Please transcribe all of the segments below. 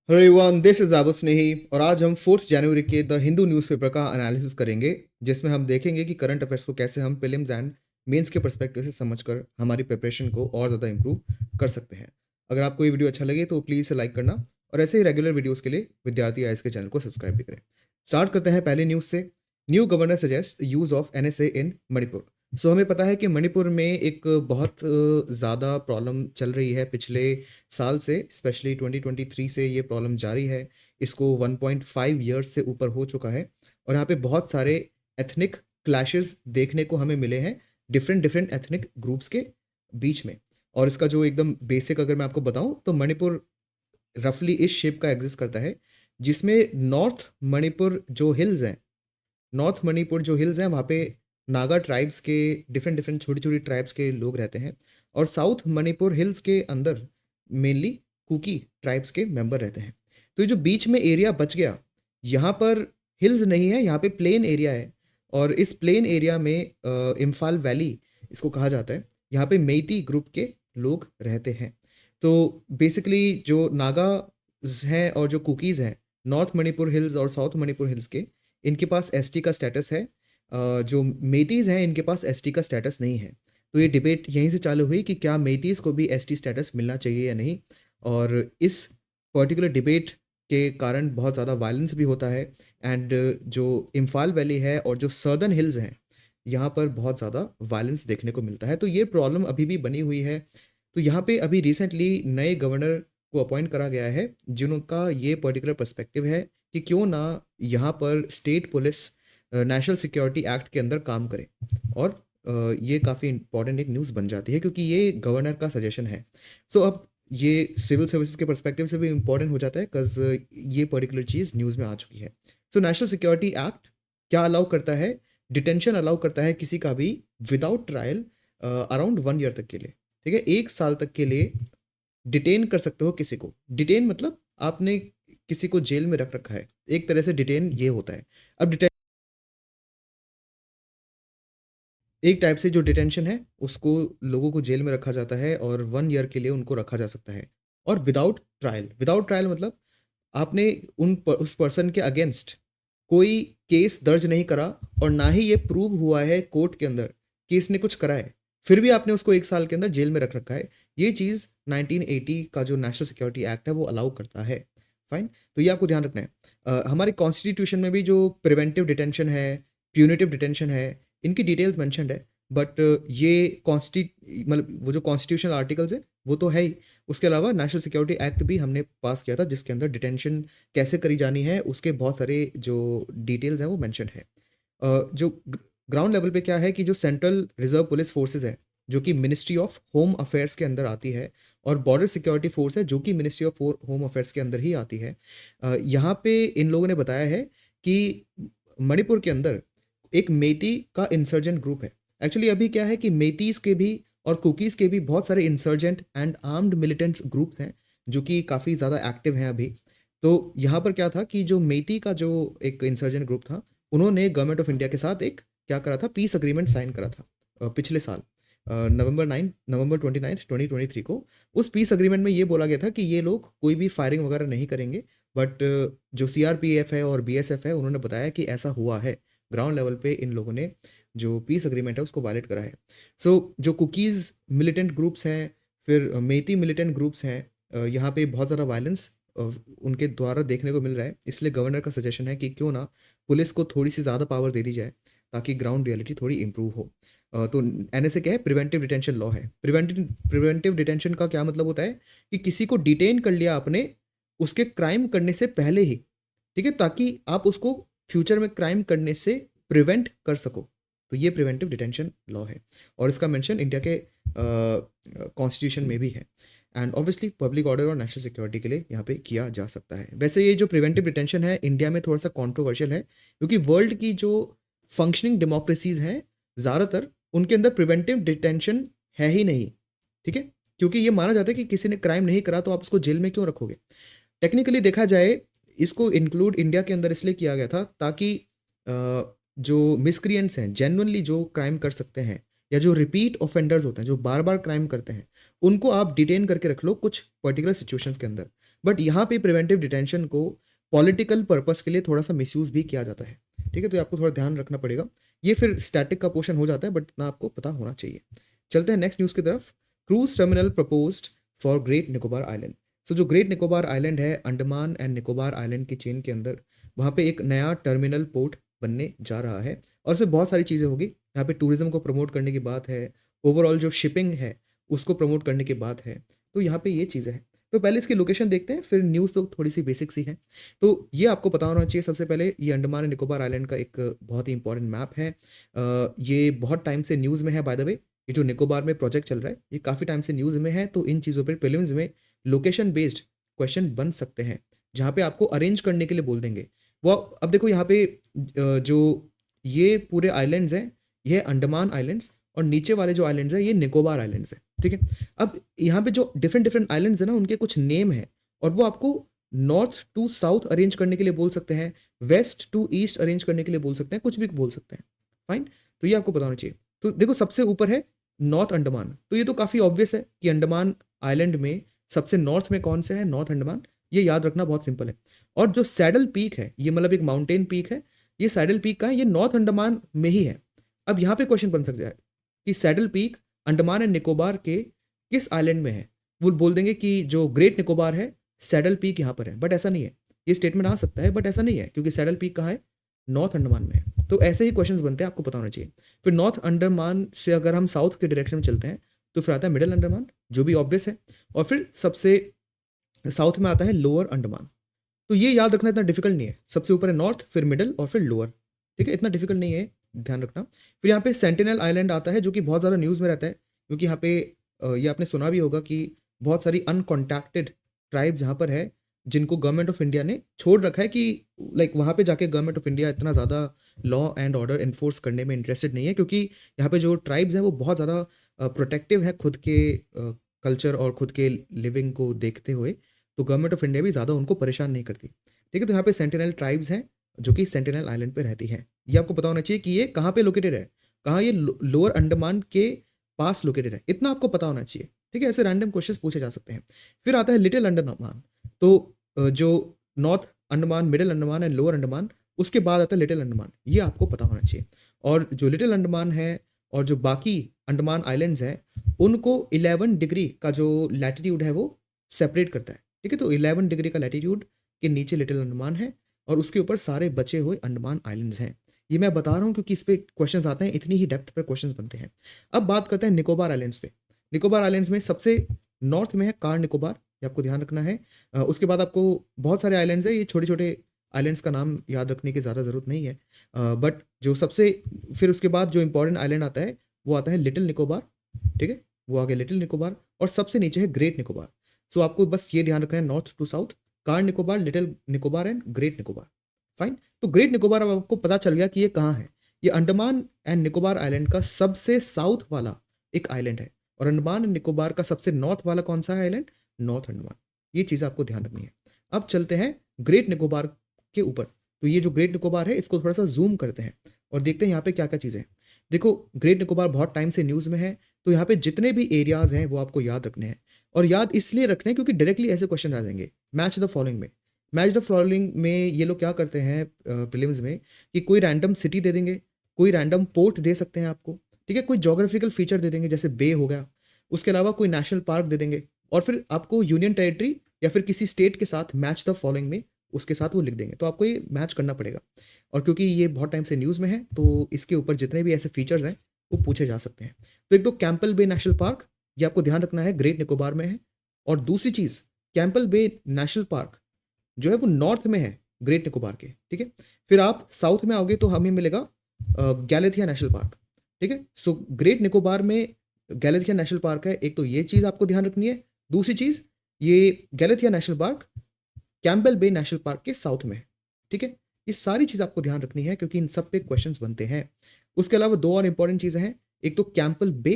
Hello everyone, this is Abu Snehi और आज हम 4 जनवरी के द हिंदू न्यूज़पेपर का एनालिसिस करेंगे, जिसमें हम देखेंगे कि करंट अफेयर्स को कैसे हम प्रीलिम्स एंड मेंस के पर्सपेक्टिव से समझकर हमारी प्रिपरेशन को और ज़्यादा इंप्रूव कर सकते हैं। अगर आपको ये वीडियो अच्छा लगे तो प्लीज़ इसे लाइक करना और ऐसे ही रेगुलर वीडियोस के लिए विद्यार्थी आईएएस के चैनल को सब्सक्राइब भी करें। स्टार्ट करते हैं पहले न्यूज़ से। New governor suggest use of NSA in Manipur. सो हमें पता है कि मणिपुर में एक बहुत ज़्यादा प्रॉब्लम चल रही है पिछले साल से, स्पेशली 2023 से ये प्रॉब्लम जारी है। इसको 1.5 ईयर्स से ऊपर हो चुका है और यहाँ पे बहुत सारे एथनिक क्लैशेस देखने को हमें मिले हैं डिफरेंट डिफरेंट एथनिक ग्रुप्स के बीच में। और इसका जो एकदम बेसिक अगर मैं आपको बताऊं तो मणिपुर रफली इस शेप का एग्जिस्ट करता है, जिसमें नॉर्थ मणिपुर जो हिल्स हैं, नॉर्थ मणिपुर जो हिल्स हैं वहाँ पे नागा ट्राइब्स के डिफरेंट डिफरेंट छोटी छोटी ट्राइब्स के लोग रहते हैं। और साउथ मणिपुर हिल्स के अंदर मेनली कुकी ट्राइब्स के मेंबर रहते हैं। तो ये जो बीच में एरिया बच गया, यहाँ पर हिल्स नहीं है, यहाँ पे प्लेन एरिया है। और इस प्लेन एरिया में इम्फाल वैली इसको कहा जाता है। यहाँ पे मेइती ग्रुप के लोग रहते हैं। तो बेसिकली जो नागा हैं और जो कुकीज़ हैं नॉर्थ मणिपुर हिल्स और साउथ मणिपुर हिल्स के, इनके पास एसटी का स्टेटस है। जो मेतीज़ हैं इनके पास एसटी का स्टेटस नहीं है। तो ये डिबेट यहीं से चालू हुई कि क्या मेतीज़ को भी एसटी स्टेटस मिलना चाहिए या नहीं। और इस पर्टिकुलर डिबेट के कारण बहुत ज़्यादा वायलेंस भी होता है। एंड जो इम्फाल वैली है और जो सर्दर्न हिल्स हैं, यहाँ पर बहुत ज़्यादा वायलेंस देखने को मिलता है। तो ये प्रॉब्लम अभी भी बनी हुई है। तो यहाँ पे अभी रिसेंटली नए गवर्नर को अपॉइंट करा गया है, जिनका ये पर्टिकुलर पर्सपेक्टिव है कि क्यों ना यहाँ पर state police national security act के अंदर काम करे। और ये काफ़ी इंपॉर्टेंट एक न्यूज़ बन जाती है क्योंकि ये गवर्नर का सजेशन है। सो अब ये सिविल सर्विसेज के पर्सपेक्टिव से भी इंपॉर्टेंट हो जाता है, बिकॉज ये पर्टिकुलर चीज़ न्यूज़ में आ चुकी है। सो नेशनल सिक्योरिटी एक्ट क्या अलाउ करता है? डिटेंशन अलाउ करता है किसी का भी विदाउट ट्रायल अराउंड 1 ईयर तक के लिए। ठीक है, 1 साल तक के लिए डिटेन कर सकते हो किसी को। डिटेन मतलब आपने किसी को जेल में रख रखा है, एक तरह से डिटेन ये होता है। अब डिटेन एक टाइप से जो डिटेंशन है उसको लोगों को जेल में रखा जाता है और 1 ईयर के लिए उनको रखा जा सकता है। और विदाउट ट्रायल मतलब आपने उस पर्सन के अगेंस्ट कोई केस दर्ज नहीं करा और ना ही ये प्रूव हुआ है कोर्ट के अंदर कि इसने कुछ करा है, फिर भी आपने उसको 1 साल के अंदर जेल में रख रखा है। ये चीज़ 1980 का जो नेशनल सिक्योरिटी एक्ट है वो अलाउ करता है। फाइन, तो ये आपको ध्यान रखना है। हमारे कॉन्स्टिट्यूशन में भी जो प्रिवेंटिव डिटेंशन है, प्यूनिटिव डिटेंशन है, इनकी डिटेल्स मैंशनड है। बट ये कॉन्स्टि मतलब वो जो कॉन्स्टिट्यूशनल आर्टिकल्स है वो तो है ही। उसके अलावा नेशनल सिक्योरिटी एक्ट भी हमने पास किया था, जिसके अंदर डिटेंशन कैसे करी जानी है उसके बहुत सारे जो डिटेल्स हैं वो मेंशन है। जो ग्राउंड लेवल पे क्या है कि जो सेंट्रल रिजर्व पुलिस फोर्सेस है जो कि मिनिस्ट्री ऑफ होम अफेयर्स के अंदर आती है, और बॉर्डर सिक्योरिटी फोर्स है जो कि मिनिस्ट्री ऑफ होम अफेयर्स के अंदर ही आती है। यहाँ पे इन लोगों ने बताया है कि मणिपुर के अंदर एक मेती का इंसर्जेंट ग्रुप है। एक्चुअली अभी क्या है कि मेतीस के भी और कुकीज़ के भी बहुत सारे insurgent and armed militants groups हैं जो कि काफ़ी ज़्यादा एक्टिव हैं अभी। तो यहाँ पर क्या था कि जो मेती का जो एक इंसर्जेंट ग्रुप था, उन्होंने गवर्नमेंट ऑफ इंडिया के साथ एक क्या करा था, पीस अग्रीमेंट साइन करा था पिछले साल नवंबर 29 2023 को। उस पीस अग्रीमेंट में ये बोला गया था कि ये लोग कोई भी फायरिंग वगैरह नहीं करेंगे। बट जो सीआरपीएफ है और बीएसएफ है उन्होंने बताया कि ऐसा हुआ है। ग्राउंड लेवल पे इन लोगों ने जो पीस अग्रीमेंट है उसको वायलेट करा है। सो जो कुकीज़ मिलिटेंट ग्रुप्स हैं, फिर मेती मिलिटेंट ग्रुप्स हैं, यहाँ पे बहुत ज़्यादा वायलेंस उनके द्वारा देखने को मिल रहा है। इसलिए गवर्नर का सजेशन है कि क्यों ना पुलिस को थोड़ी सी ज़्यादा पावर दे दी जाए ताकि ग्राउंड रियलिटी थोड़ी इंप्रूव हो। तो एनएसए क्या है? प्रिवेंटिव डिटेंशन लॉ है। प्रिवेंटिव डिटेंशन का क्या मतलब होता है कि किसी को डिटेन कर लिया आपने उसके क्राइम करने से पहले ही, ठीक है, ताकि आप उसको फ्यूचर में क्राइम करने से प्रिवेंट कर सको। तो ये प्रिवेंटिव डिटेंशन लॉ है और इसका मेंशन इंडिया के कॉन्स्टिट्यूशन में भी है। एंड ऑब्वियसली पब्लिक ऑर्डर और नेशनल सिक्योरिटी के लिए यहाँ पे किया जा सकता है। वैसे ये जो प्रिवेंटिव डिटेंशन है इंडिया में थोड़ा सा कॉन्ट्रोवर्शियल है, क्योंकि वर्ल्ड की जो फंक्शनिंग डेमोक्रेसीज हैं ज़्यादातर उनके अंदर प्रिवेंटिव डिटेंशन है ही नहीं। ठीक है, क्योंकि ये माना जाता है कि किसी ने क्राइम नहीं करा तो आप उसको जेल में क्यों रखोगे। टेक्निकली देखा जाए इसको इंक्लूड इंडिया के अंदर इसलिए किया गया था ताकि जो मिसक्रिएंट्स हैं, जेन्युइनली जो क्राइम कर सकते हैं, या जो रिपीट ऑफेंडर्स होते हैं जो बार बार क्राइम करते हैं, उनको आप डिटेन करके रख लो कुछ पर्टिकुलर सिचुएशंस के अंदर। बट यहाँ पे प्रिवेंटिव डिटेंशन को पॉलिटिकल पर्पस के लिए थोड़ा सा मिसयूज भी किया जाता है, ठीक है, तो आपको थोड़ा ध्यान रखना पड़ेगा। ये फिर स्टैटिक का पोर्शन हो जाता है, बट इतना आपको पता होना चाहिए। चलते हैं नेक्स्ट न्यूज़ की तरफ। Cruise terminal proposed for great Nicobar island. सो जो ग्रेट निकोबार आइलैंड है अंडमान एंड निकोबार आइलैंड की चेन के अंदर, वहाँ पे एक नया टर्मिनल पोर्ट बनने जा रहा है और इससे बहुत सारी चीज़ें होगी। यहाँ पे टूरिज्म को प्रमोट करने की बात है, ओवरऑल जो शिपिंग है उसको प्रमोट करने की बात है, तो यहाँ पे ये चीज़ें हैं। तो पहले इसकी लोकेशन देखते हैं, फिर न्यूज़ तो थोड़ी सी बेसिक सी है। तो ये आपको पता होना चाहिए सबसे पहले, ये अंडमान एंड निकोबार आइलैंड का एक बहुत ही इंपॉर्टेंट मैप है। ये बहुत टाइम से न्यूज़ में है बाय द वे। ये जो निकोबार में प्रोजेक्ट चल रहा है ये काफ़ी टाइम से न्यूज़ में है, तो इन चीज़ों पर प्रीलिम्स में लोकेशन बेस्ड क्वेश्चन बन सकते हैं, जहाँ पे आपको अरेंज करने के लिए बोल देंगे वो। अब देखो यहाँ पे जो ये पूरे आइलैंड्स हैं, ये अंडमान आइलैंड्स, और नीचे वाले जो आइलैंड्स हैं ये निकोबार आइलैंड्स हैं, ठीक है। अब यहाँ पे जो डिफरेंट डिफरेंट आइलैंड्स हैं ना, उनके कुछ नेम है, और वो आपको नॉर्थ टू साउथ अरेंज करने के लिए बोल सकते हैं, वेस्ट टू ईस्ट अरेंज करने के लिए बोल सकते हैं, कुछ भी बोल सकते हैं। फाइन, तो ये आपको पता होना चाहिए। तो देखो सबसे ऊपर है नॉर्थ अंडमान, तो ये तो काफ़ी ऑब्वियस है कि अंडमान आइलैंड में सबसे नॉर्थ में कौन से है, नॉर्थ अंडमान। ये याद रखना बहुत सिंपल है। और जो सैडल पीक है, ये मतलब एक माउंटेन पीक है, ये सैडल पीक का है, ये नॉर्थ अंडमान में ही है। अब यहाँ पे क्वेश्चन बन सकता है कि saddle peak Andaman and Nicobar के किस आइलैंड में है। वो बोल देंगे कि जो ग्रेट निकोबार है सैडल पीक यहाँ पर है, बट ऐसा नहीं है। ये स्टेटमेंट आ सकता है बट ऐसा नहीं है, क्योंकि सैडल पीक कहाँ है, नॉर्थ अंडमान में है। तो ऐसे ही क्वेश्चंस बनते हैं, आपको पता होना चाहिए। फिर नॉर्थ अंडमान से अगर हम साउथ के डायरेक्शन में चलते हैं तो फिर आता है मिडिल अंडमान, जो भी ऑब्वियस है, और फिर सबसे साउथ में आता है लोअर अंडमान। तो ये याद रखना इतना डिफिकल्ट नहीं है, सबसे ऊपर है नॉर्थ, फिर मिडिल और फिर लोअर, ठीक है, इतना डिफिकल्ट नहीं है, ध्यान रखना। फिर यहाँ पे सेंटिनल आइलैंड आता है, जो कि बहुत ज़्यादा न्यूज़ में रहता है, क्योंकि यहाँ पे ये आपने सुना भी होगा कि बहुत सारी अनकॉन्टैक्टेड ट्राइब्स यहाँ पर है, जिनको गवर्नमेंट ऑफ इंडिया ने छोड़ रखा है कि लाइक वहाँ पे जाके गवर्नमेंट ऑफ इंडिया इतना ज़्यादा लॉ एंड ऑर्डर इन्फोर्स करने में इंटरेस्टेड नहीं है, क्योंकि यहाँ पे जो ट्राइब्स हैं वो बहुत ज़्यादा प्रोटेक्टिव है खुद के कल्चर और खुद के लिविंग को देखते हुए, तो गवर्नमेंट ऑफ इंडिया भी ज़्यादा उनको परेशान नहीं करती, ठीक है। तो यहाँ पे सेंटिनल ट्राइब्स हैं जो कि सेंटिनल आइलैंड पे रहती हैं। ये आपको पता होना चाहिए कि ये कहाँ पे लोकेटेड है, कहाँ ये लोअर अंडमान के पास लोकेटेड है, इतना आपको पता होना चाहिए, ठीक है। ऐसे रैंडम क्वेश्चंस पूछे जा सकते हैं। फिर आता है लिटिल अंडमान, तो जो north Andaman, middle Andaman and lower Andaman, उसके बाद आता है लिटिल अंडमान, ये आपको पता होना चाहिए। और जो लिटिल अंडमान है और जो बाकी अंडमान आइलैंड्स हैं, उनको 11 डिग्री का जो लैटिट्यूड है वो सेपरेट करता है, ठीक है। तो 11 डिग्री का लैटिट्यूड के नीचे लिटिल अंडमान है और उसके ऊपर सारे बचे हुए अंडमान आइलैंड्स हैं। ये मैं बता रहा हूँ क्योंकि इस पे क्वेश्चंस आते हैं, इतनी ही डेप्थ पर क्वेश्चंस बनते हैं। अब बात करते हैं निकोबार आइलैंड्स पे। निकोबार आइलैंड्स में सबसे नॉर्थ में है कार निकोबार, ये आपको ध्यान रखना है। उसके बाद आपको बहुत सारे आइलैंड्स हैं, ये छोटे छोटे आइलैंड्स का नाम याद रखने की ज़्यादा ज़रूरत नहीं है, बट जो सबसे फिर उसके बाद जो इंपॉर्टेंट आइलैंड आता है वो आता है लिटिल निकोबार, ठीक है, वो आ गया लिटिल निकोबार, और सबसे नीचे है ग्रेट निकोबार। सो आपको बस ये ध्यान रखना है, north to south, Car Nicobar, little Nicobar and great Nicobar. Fine, तो ग्रेट निकोबार अब आपको पता चल गया कि ये कहाँ है। ये अंडमान एंड निकोबार आइलैंड का सबसे साउथ वाला एक आइलैंड है, और अंडमान एंड निकोबार का सबसे नॉर्थ वाला कौन सा है आइलैंड, नॉर्थ अंडमान। ये चीज़ आपको ध्यान रखनी है। अब चलते हैं ग्रेट निकोबार के ऊपर। तो ये जो ग्रेट निकोबार है इसको थोड़ा सा जूम करते हैं और देखते हैं यहाँ पे क्या क्या चीज़ें हैं। देखो ग्रेट निकोबार बहुत टाइम से न्यूज़ में है, तो यहाँ पे जितने भी एरियाज हैं वो आपको याद रखने हैं, और याद इसलिए रखने हैं क्योंकि डायरेक्टली ऐसे क्वेश्चन आ जाएंगे मैच द फॉलोइंग में। मैच द फॉलोइंग में ये लोग क्या करते हैं प्रीलिम्स में कि कोई रैंडम सिटी दे देंगे, कोई रैंडम पोर्ट दे सकते हैं आपको, ठीक है, कोई जोग्राफिकल फीचर दे देंगे जैसे बे हो गया, उसके अलावा कोई नेशनल पार्क दे देंगे, और फिर आपको यूनियन टेरिटरी या फिर किसी स्टेट के साथ मैच द फॉलोइंग में उसके साथ वो लिख देंगे, तो आपको ये मैच करना पड़ेगा। और क्योंकि ये बहुत टाइम से न्यूज़ में है तो इसके ऊपर जितने भी ऐसे फीचर्स हैं वो पूछे जा सकते हैं। तो एक तो कैंपल बे नेशनल पार्क, ये आपको ध्यान रखना है, ग्रेट निकोबार में है। और दूसरी चीज़, कैंपल बे नेशनल पार्क जो है वो नॉर्थ में है ग्रेट निकोबार के, ठीक है। फिर आप साउथ में आओगे तो हमें मिलेगा गैलेथिया नेशनल पार्क, ठीक है। सो ग्रेट निकोबार में गैलेथिया नेशनल पार्क है, एक तो ये चीज़ आपको ध्यान रखनी है। दूसरी चीज़, ये गैलेथिया नेशनल पार्क कैंपबेल बे नेशनल पार्क के साउथ में है, ठीक है। ये सारी चीज़ आपको ध्यान रखनी है क्योंकि इन सब पे क्वेश्चंस बनते हैं। उसके अलावा दो और इंपॉर्टेंट चीज़ें हैं, एक तो कैंपल बे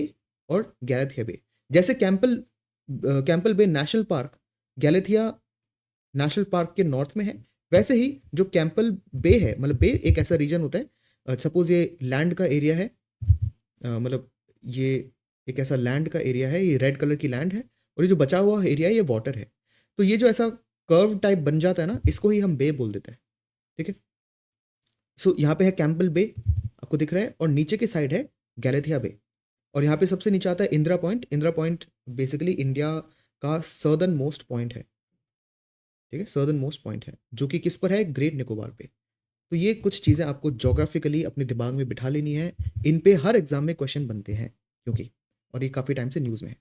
और गैलेथिया बे। जैसे Campbell bay national park Galathea national park के नॉर्थ में है, वैसे ही जो कैंपल बे है, मतलब बे एक ऐसा रीजन होता है, सपोज ये लैंड का एरिया है, मतलब ये एक ऐसा लैंड का एरिया है, ये रेड कलर की लैंड है, और ये जो बचा हुआ एरिया है ये वाटर है। तो ये जो ऐसा कर्व टाइप बन जाता है ना, इसको ही हम बे बोल देते हैं, ठीक है। सो यहाँ पे है कैंपबेल बे, आपको दिख रहा है, और नीचे की साइड है गैलेथिया बे, और यहाँ पे सबसे नीचे आता है Indira point. Indira point basically India का सर्दर्न मोस्ट पॉइंट है, ठीक है, सर्दर्न मोस्ट पॉइंट है, जो कि किस पर है, ग्रेट निकोबार पे। तो ये कुछ चीज़ें आपको जोग्राफिकली अपने दिमाग में बिठा लेनी है, इन पे हर एग्जाम में क्वेश्चन बनते हैं क्योंकि, और ये काफ़ी टाइम से न्यूज़ में है।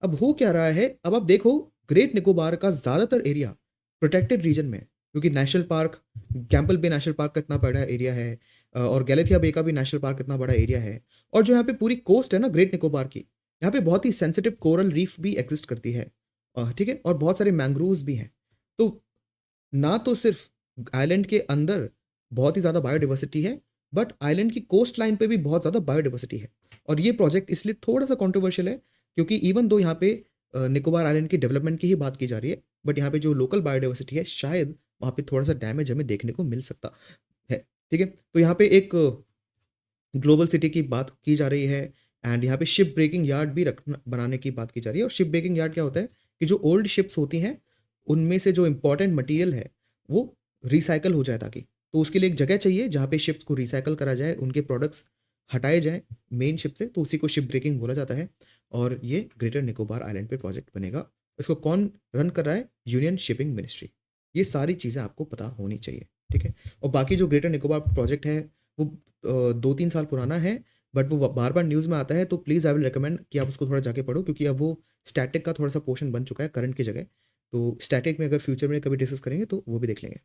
अब हो क्या रहा है, अब आप देखो ग्रेट निकोबार का ज़्यादातर एरिया प्रोटेक्टेड रीजन में है, क्योंकि नेशनल पार्क, कैंपबेल बे नेशनल पार्क का इतना बड़ा एरिया है, और गैलेथिया बे का भी नेशनल पार्क इतना बड़ा एरिया है, और जो यहाँ पे पूरी कोस्ट है ना ग्रेट निकोबार की, यहाँ पे बहुत ही सेंसिटिव कोरल रीफ भी एग्जिस्ट करती है, ठीक है, और बहुत सारे मैंग्रोव्स भी हैं। तो ना तो सिर्फ आइलैंड के अंदर बहुत ही ज़्यादा बायोडिवर्सिटी है, बट आइलैंड की कोस्ट लाइन पे भी बहुत ज़्यादा बायोडिवर्सिटी है। और ये प्रोजेक्ट इसलिए थोड़ा सा कॉन्ट्रोवर्शियल है, क्योंकि इवन दो यहाँ पे निकोबार आइलैंड की डेवलपमेंट की ही बात की जा रही है, बट यहाँ पे जो लोकल बायोडाइवर्सिटी है शायद वहाँ पे थोड़ा सा डैमेज हमें देखने को मिल सकता है, ठीक है। तो यहाँ पे एक ग्लोबल सिटी की बात की जा रही है, एंड यहाँ पे शिप ब्रेकिंग यार्ड भी रखना बनाने की बात की जा रही है। और शिप ब्रेकिंग यार्ड क्या होता है कि जो ओल्ड शिप्स होती हैं उनमें से जो इंपॉर्टेंट मटेरियल है वो रिसाइकल हो जाए, ताकि तो उसके लिए एक जगह चाहिए जहाँ पे शिप्स को रिसाइकल करा जाए, उनके प्रोडक्ट्स हटाए जाएं मेन शिप से, तो उसी को शिप ब्रेकिंग बोला जाता है। और ये ग्रेटर निकोबार आइलैंड पे प्रोजेक्ट बनेगा। इसको कौन रन कर रहा है, यूनियन शिपिंग मिनिस्ट्री। ये सारी चीज़ें आपको पता होनी चाहिए, ठीक है। और बाकी जो ग्रेटर निकोबार प्रोजेक्ट है वो 2-3 साल पुराना है, बट वो बार बार न्यूज़ में आता है, तो प्लीज़ आई विल रिकमेंड कि आप उसको थोड़ा जाके पढ़ो, क्योंकि अब वो स्टैटिक का थोड़ा सा पोर्शन बन चुका है करंट की जगह। तो स्टैटिक में अगर फ्यूचर में कभी डिस्कस करेंगे तो वो भी देख लेंगे।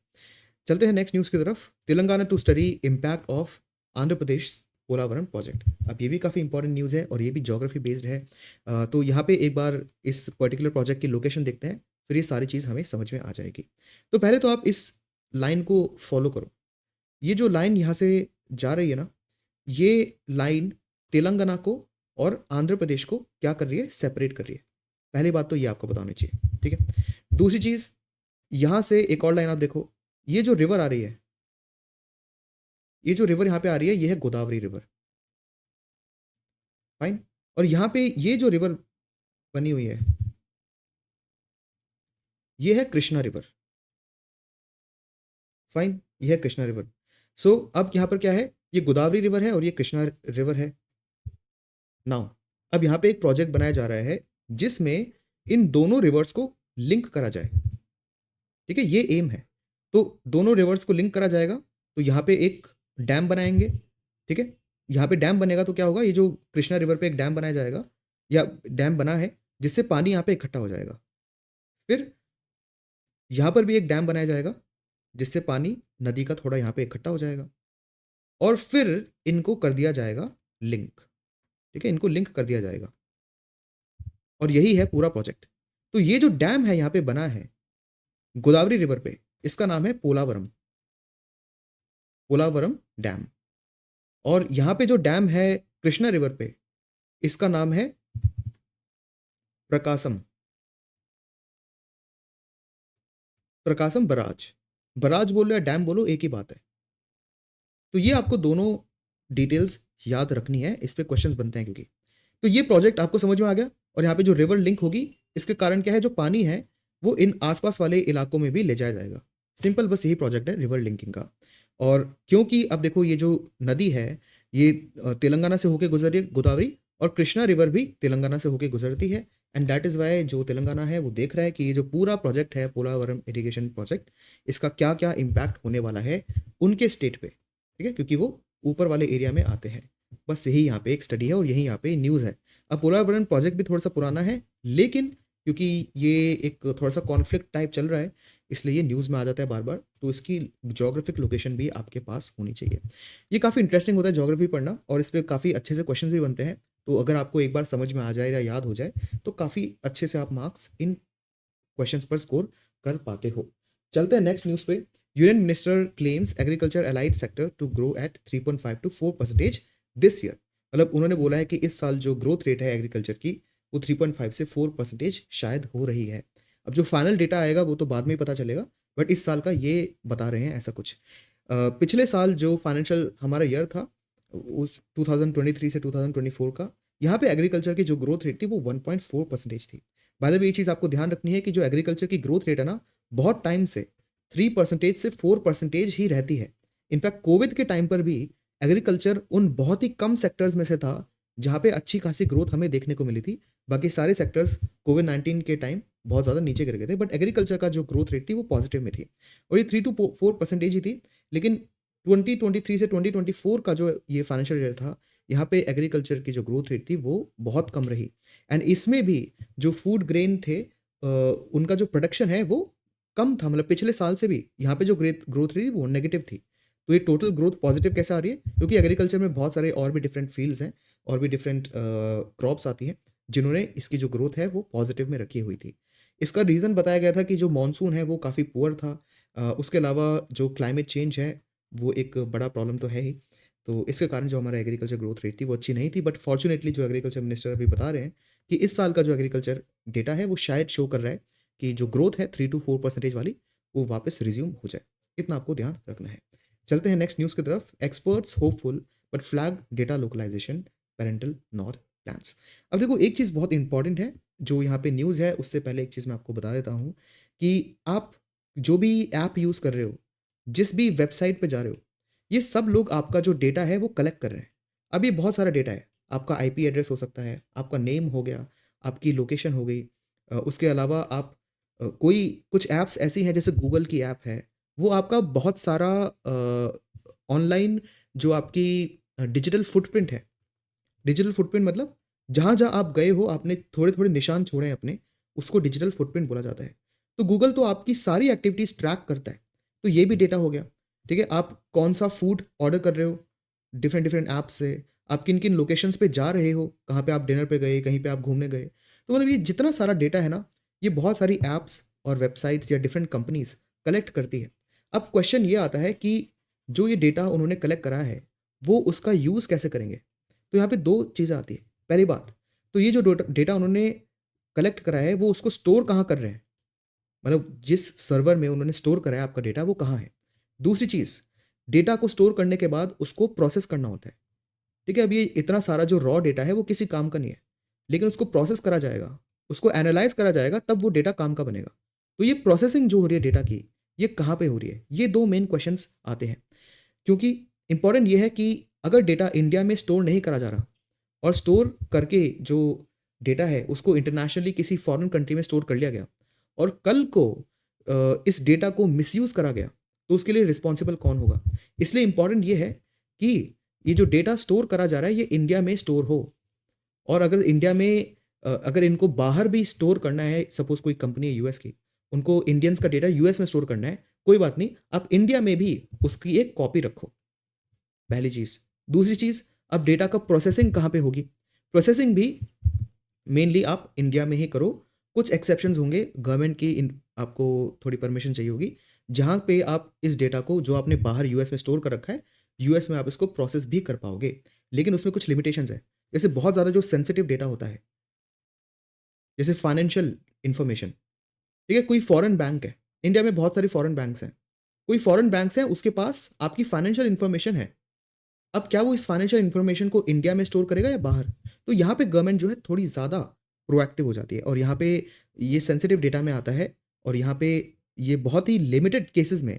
चलते हैं नेक्स्ट न्यूज़ की तरफ। Telangana to study impact of Andhra Pradesh Polavaram project. अब ये भी काफ़ी इंपॉर्टेंट न्यूज़ है और ये भी ज्योग्राफी बेस्ड है। तो यहाँ पे एक बार इस पर्टिकुलर प्रोजेक्ट की लोकेशन देखते हैं, फिर ये सारी चीज़ हमें समझ में आ जाएगी। तो पहले तो आप इस लाइन को फॉलो करो। ये जो लाइन यहाँ से जा रही है ना, ये लाइन तेलंगाना को और आंध्र प्रदेश को क्या कर रही है, सेपरेट कर रही है। पहली बात तो ये आपको बतानी चाहिए, ठीक है। दूसरी चीज़, यहाँ से एक और लाइन आप देखो, ये जो रिवर आ रही है, ये जो रिवर यहाँ पे आ रही है, ये है गोदावरी रिवर, फाइन। और यहाँ पे ये जो रिवर बनी हुई है, ये है कृष्णा रिवर, फाइन, ये है कृष्णा रिवर। सो अब यहाँ पर क्या है, ये गोदावरी रिवर है और ये कृष्णा रिवर है। नाउ अब यहाँ पे एक प्रोजेक्ट बनाया जा रहा है जिसमें इन दोनों रिवर्स को लिंक करा जाए, ठीक है, ये एम है। तो दोनों रिवर्स को लिंक करा जाएगा, तो यहाँ पे एक डैम बनाएंगे, ठीक है। यहाँ पे डैम बनेगा तो क्या होगा, ये जो कृष्णा रिवर पे एक डैम बनाया जाएगा, या डैम बना है जिससे पानी यहाँ पे इकट्ठा हो जाएगा। फिर यहाँ पर भी एक डैम बनाया जाएगा जिससे पानी नदी का थोड़ा यहाँ पे इकट्ठा हो जाएगा, और फिर इनको कर दिया जाएगा लिंक, ठीक है, इनको लिंक कर दिया जाएगा। और यही है पूरा प्रोजेक्ट। तो ये जो डैम है यहाँ पे बना है गोदावरी रिवर पे, इसका नाम है पोलावरम, पोलावरम डैम। और यहाँ पे जो डैम है कृष्णा रिवर पे, इसका नाम है प्रकाशम, प्रकाशम बराज। बराज बोलो या डैम बोलो, एक ही बात है। तो ये आपको दोनों डिटेल्स याद रखनी है, इस पे क्वेश्चंस बनते हैं क्योंकि। तो ये प्रोजेक्ट आपको समझ में आ गया। और यहाँ पे जो रिवर लिंक होगी, इसके कारण क्या है, जो पानी है वो इन आसपास वाले इलाकों में भी ले जाया जाएगा। सिंपल, बस यही प्रोजेक्ट है रिवर लिंकिंग का। और क्योंकि अब देखो ये जो नदी है ये तेलंगाना से होके गुजर रही है, गोदावरी, और कृष्णा रिवर भी तेलंगाना से होके गुजरती है। एंड दैट इज़ वाई जो तेलंगाना है वो देख रहा है कि ये जो पूरा प्रोजेक्ट है पोलावरम इरिगेशन प्रोजेक्ट, इसका क्या क्या इम्पैक्ट होने वाला है उनके स्टेट पे, ठीक है, क्योंकि वो ऊपर वाले एरिया में आते हैं। बस यही यहाँ पे एक स्टडी है और यही यहाँ पे न्यूज़ है। अब पोलावरम प्रोजेक्ट भी थोड़ा सा पुराना है, लेकिन क्योंकि ये एक थोड़ा सा कॉन्फ्लिक्ट टाइप चल रहा है, इसलिए ये न्यूज़ में आ जाता है बार बार। तो इसकी जोग्राफिक लोकेशन भी आपके पास होनी चाहिए। ये काफ़ी इंटरेस्टिंग होता है जोग्राफी पढ़ना, और इस पर काफ़ी अच्छे से क्वेश्चन भी बनते हैं। तो अगर आपको एक बार समझ में आ जाए या याद हो जाए तो काफ़ी अच्छे से आप मार्क्स इन क्वेश्चंस पर स्कोर कर पाते हो। चलते हैं नेक्स्ट न्यूज़ पे। Union minister claims agriculture allied sector to grow at 3.5 to 4% this year. मतलब उन्होंने बोला है कि इस साल जो ग्रोथ रेट है एग्रीकल्चर की वो 3.5 से 4% शायद हो रही है। अब जो फाइनल डेटा आएगा वो तो बाद में ही पता चलेगा, बट इस साल का ये बता रहे हैं ऐसा कुछ। पिछले साल जो फाइनेंशियल हमारा ईयर था उस 2023 से 2024 का, यहाँ पे एग्रीकल्चर की जो ग्रोथ रेट थी वो 1.4% थी। बाय द वे ये चीज़ आपको ध्यान रखनी है कि जो एग्रीकल्चर की ग्रोथ रेट है ना, बहुत टाइम से 3% से 4% ही रहती है। इनफैक्ट कोविड के टाइम पर भी एग्रीकल्चर उन बहुत ही कम सेक्टर्स में से था जहाँ पे अच्छी खासी ग्रोथ हमें देखने को मिली थी। बाकी सारे सेक्टर्स कोविड-19 के टाइम बहुत ज़्यादा नीचे गिर गए थे, बट एग्रीकल्चर का जो ग्रोथ रेट थी वो पॉजिटिव में थी और ये 3 to 4% ही थी। लेकिन 2023 से 2024 का जो ये फाइनेंशियल ईयर था, यहाँ पे एग्रीकल्चर की जो ग्रोथ रेट थी वो बहुत कम रही। एंड इसमें भी जो फूड ग्रेन थे उनका जो प्रोडक्शन है वो कम था, मतलब पिछले साल से भी यहाँ पे जो ग्रोथ रही वो नेगेटिव थी। तो ये टोटल ग्रोथ पॉजिटिव कैसे आ रही है? क्योंकि एग्रीकल्चर में बहुत सारे और भी डिफरेंट फील्ड्स हैं और भी डिफरेंट क्रॉप्स आती हैं जिन्होंने इसकी जो ग्रोथ है वो पॉजिटिव में रखी हुई थी। इसका रीज़न बताया गया था कि जो मॉनसून है वो काफ़ी पुअर था। उसके अलावा जो क्लाइमेट चेंज है वो एक बड़ा प्रॉब्लम तो है ही। तो इसके कारण जो हमारा एग्रीकल्चर ग्रोथ रेट थी वो अच्छी नहीं थी, बट फॉर्च्यूनेटली जो एग्रीकल्चर मिनिस्टर अभी बता रहे हैं कि इस साल का जो एग्रीकल्चर डेटा है वो शायद शो कर रहा है कि जो ग्रोथ है 3 to 4% वाली वो वापस रिज्यूम हो जाए। इतना आपको ध्यान रखना है। चलते हैं नेक्स्ट न्यूज़ की तरफ। Experts hopeful but flag data localisation parental nod plans. अब देखो एक चीज़ बहुत इंपॉर्टेंट है जो यहाँ पे न्यूज़ है, उससे पहले एक चीज़ मैं आपको बता देता हूँ कि आप जो भी ऐप यूज़ कर रहे हो, जिस भी वेबसाइट पे जा रहे हो, ये सब लोग आपका जो डेटा है वो कलेक्ट कर रहे हैं। अब ये बहुत सारा डेटा है। आपका आईपी एड्रेस हो सकता है, आपका नेम हो गया, आपकी लोकेशन हो गई। उसके अलावा आप कोई कुछ ऐप्स ऐसी हैं जैसे गूगल की ऐप है, वो आपका बहुत सारा ऑनलाइन जो आपकी डिजिटल फुटप्रिंट है। डिजिटल फुटप्रिंट मतलब जहाँ-जहाँ आप गए हो, आपने थोड़े-थोड़े निशान छोड़े हैं अपने, उसको डिजिटल फुटप्रिंट बोला जाता है। तो गूगल तो आपकी सारी एक्टिविटीज़ ट्रैक करता है, तो ये भी डेटा हो गया, ठीक है? आप कौन-सा फूड ऑर्डर कर रहे हो, डिफरेंट डिफरेंट ऐप्स से, आप किन-किन लोकेशंस पे जा रहे हो, कहाँ पे आप डिनर पे गए, कहीं पे आप घूमने गए। तो मतलब ये जितना सारा डेटा है ना, ये बहुत सारी ऐप्स और वेबसाइट्स या डिफरेंट कंपनीज़ कलेक्ट करती है। अब क्वेश्चन ये आता है कि जो ये डेटा उन्होंने कलेक्ट करा है, वो उसका यूज़ कैसे करेंगे? तो यहाँ पे 2 चीज़ें आती हैं। पहली बात, तो ये जो डेटा उन्होंने कलेक्ट करा है, वो उसको स्टोर कहाँ कर रहे हैं? मतलब जिस सर्वर में उन्होंने स्टोर करा है आपका डेटा, वो कहाँ है? दूसरी चीज़, डेटा को स्टोर करने के बाद उसको प्रोसेस करना होता है। ठीक है? अब ये इतना सारा जो रॉ डेटा है, वो किसी काम का नहीं है। लेकिन उसको प्रोसेस करा जाएगा, उसको एनालाइज़ करा जाएगा, तब वो डेटा काम का बनेगा। तो ये प्रोसेसिंग जो हो रही है डेटा की, ये कहाँ पे हो रही है? ये 2 मेन क्वेश्चन्स आते हैं। क्योंकि इम्पोर्टेंट ये है कि अगर डेटा इंडिया में स्टोर नहीं करा जा रहा और स्टोर करके जो डेटा है उसको इंटरनेशनली किसी फॉरेन कंट्री में स्टोर कर लिया गया और कल को इस डेटा को मिसयूज़ करा गया, तो उसके लिए रिस्पॉन्सिबल कौन होगा? इसलिए इम्पोर्टेंट ये है कि ये जो डेटा स्टोर करा जा रहा है ये इंडिया में स्टोर हो। और अगर इंडिया में अगर इनको बाहर भी स्टोर करना है, सपोज़ कोई कंपनी है यूएस की, उनको इंडियंस का डेटा यूएस में स्टोर करना है, कोई बात नहीं, आप इंडिया में भी उसकी एक कॉपी रखो, पहली चीज़। दूसरी चीज़, अब डेटा का प्रोसेसिंग कहाँ पे होगी? प्रोसेसिंग भी मेनली आप इंडिया में ही करो। कुछ एक्सेप्शंस होंगे, गवर्नमेंट की आपको थोड़ी परमिशन चाहिए होगी, जहाँ पे आप इस डेटा को जो आपने बाहर यूएस में स्टोर कर रखा है, यूएस में आप इसको प्रोसेस भी कर पाओगे। लेकिन उसमें कुछ लिमिटेशंस हैं। जैसे बहुत ज़्यादा जो सेंसिटिव डेटा होता है, जैसे फाइनेंशियल इन्फॉर्मेशन, ठीक है? कोई फॉरेन बैंक है, इंडिया में बहुत सारी फॉरेन बैंक्स हैं। कोई फॉरेन बैंक्स हैं, उसके पास आपकी फाइनेंशियल इन्फॉर्मेशन है। अब क्या वो इस फाइनेंशियल इन्फॉर्मेशन को इंडिया में स्टोर करेगा या बाहर? तो यहाँ पे गवर्नमेंट जो है थोड़ी ज़्यादा प्रोएक्टिव हो जाती है और यहाँ पे ये सेंसिटिव डेटा में आता है और यहाँ पे ये बहुत ही लिमिटेड केसेस में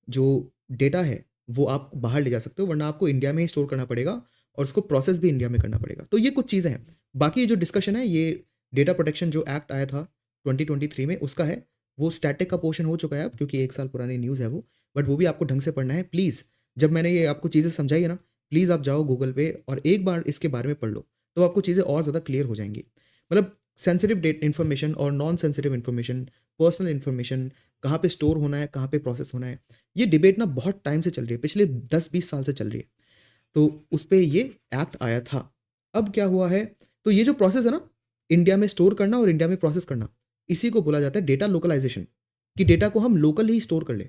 जो डेटा है वो आप बाहर ले जा सकते हो, वरना आपको इंडिया में ही स्टोर करना पड़ेगा और उसको प्रोसेस भी इंडिया में करना पड़ेगा। तो ये कुछ चीज़ें हैं। बाकी ये जो डिस्कशन है ये डेटा प्रोटेक्शन जो एक्ट आया था 2023 में उसका है। वो स्टैटिक का पोर्शन हो चुका है अब, क्योंकि 1 साल पुरानी न्यूज़ है वो। बट वो भी आपको ढंग से पढ़ना है प्लीज़। जब मैंने ये आपको चीज़ें समझाई है ना, प्लीज़ आप जाओ गूगल पे और एक बार इसके बारे में पढ़ लो, तो आपको चीज़ें और ज़्यादा क्लियर हो जाएँगी। मतलब सेंसिटिव डेट इन्फॉर्मेशन और non sensitive information, personal information कहाँ पे स्टोर होना है, कहाँ पे प्रोसेस होना है, ये डिबेट ना बहुत टाइम से चल रही है, पिछले 10-20 साल से चल रही है। तो उस पे ये एक्ट आया था। अब क्या हुआ है, तो ये जो प्रोसेस है ना, इंडिया में स्टोर करना और इंडिया में प्रोसेस करना, इसी को बोला जाता है डेटा लोकलाइज़ेशन, कि डेटा को हम लोकल ही स्टोर कर लें।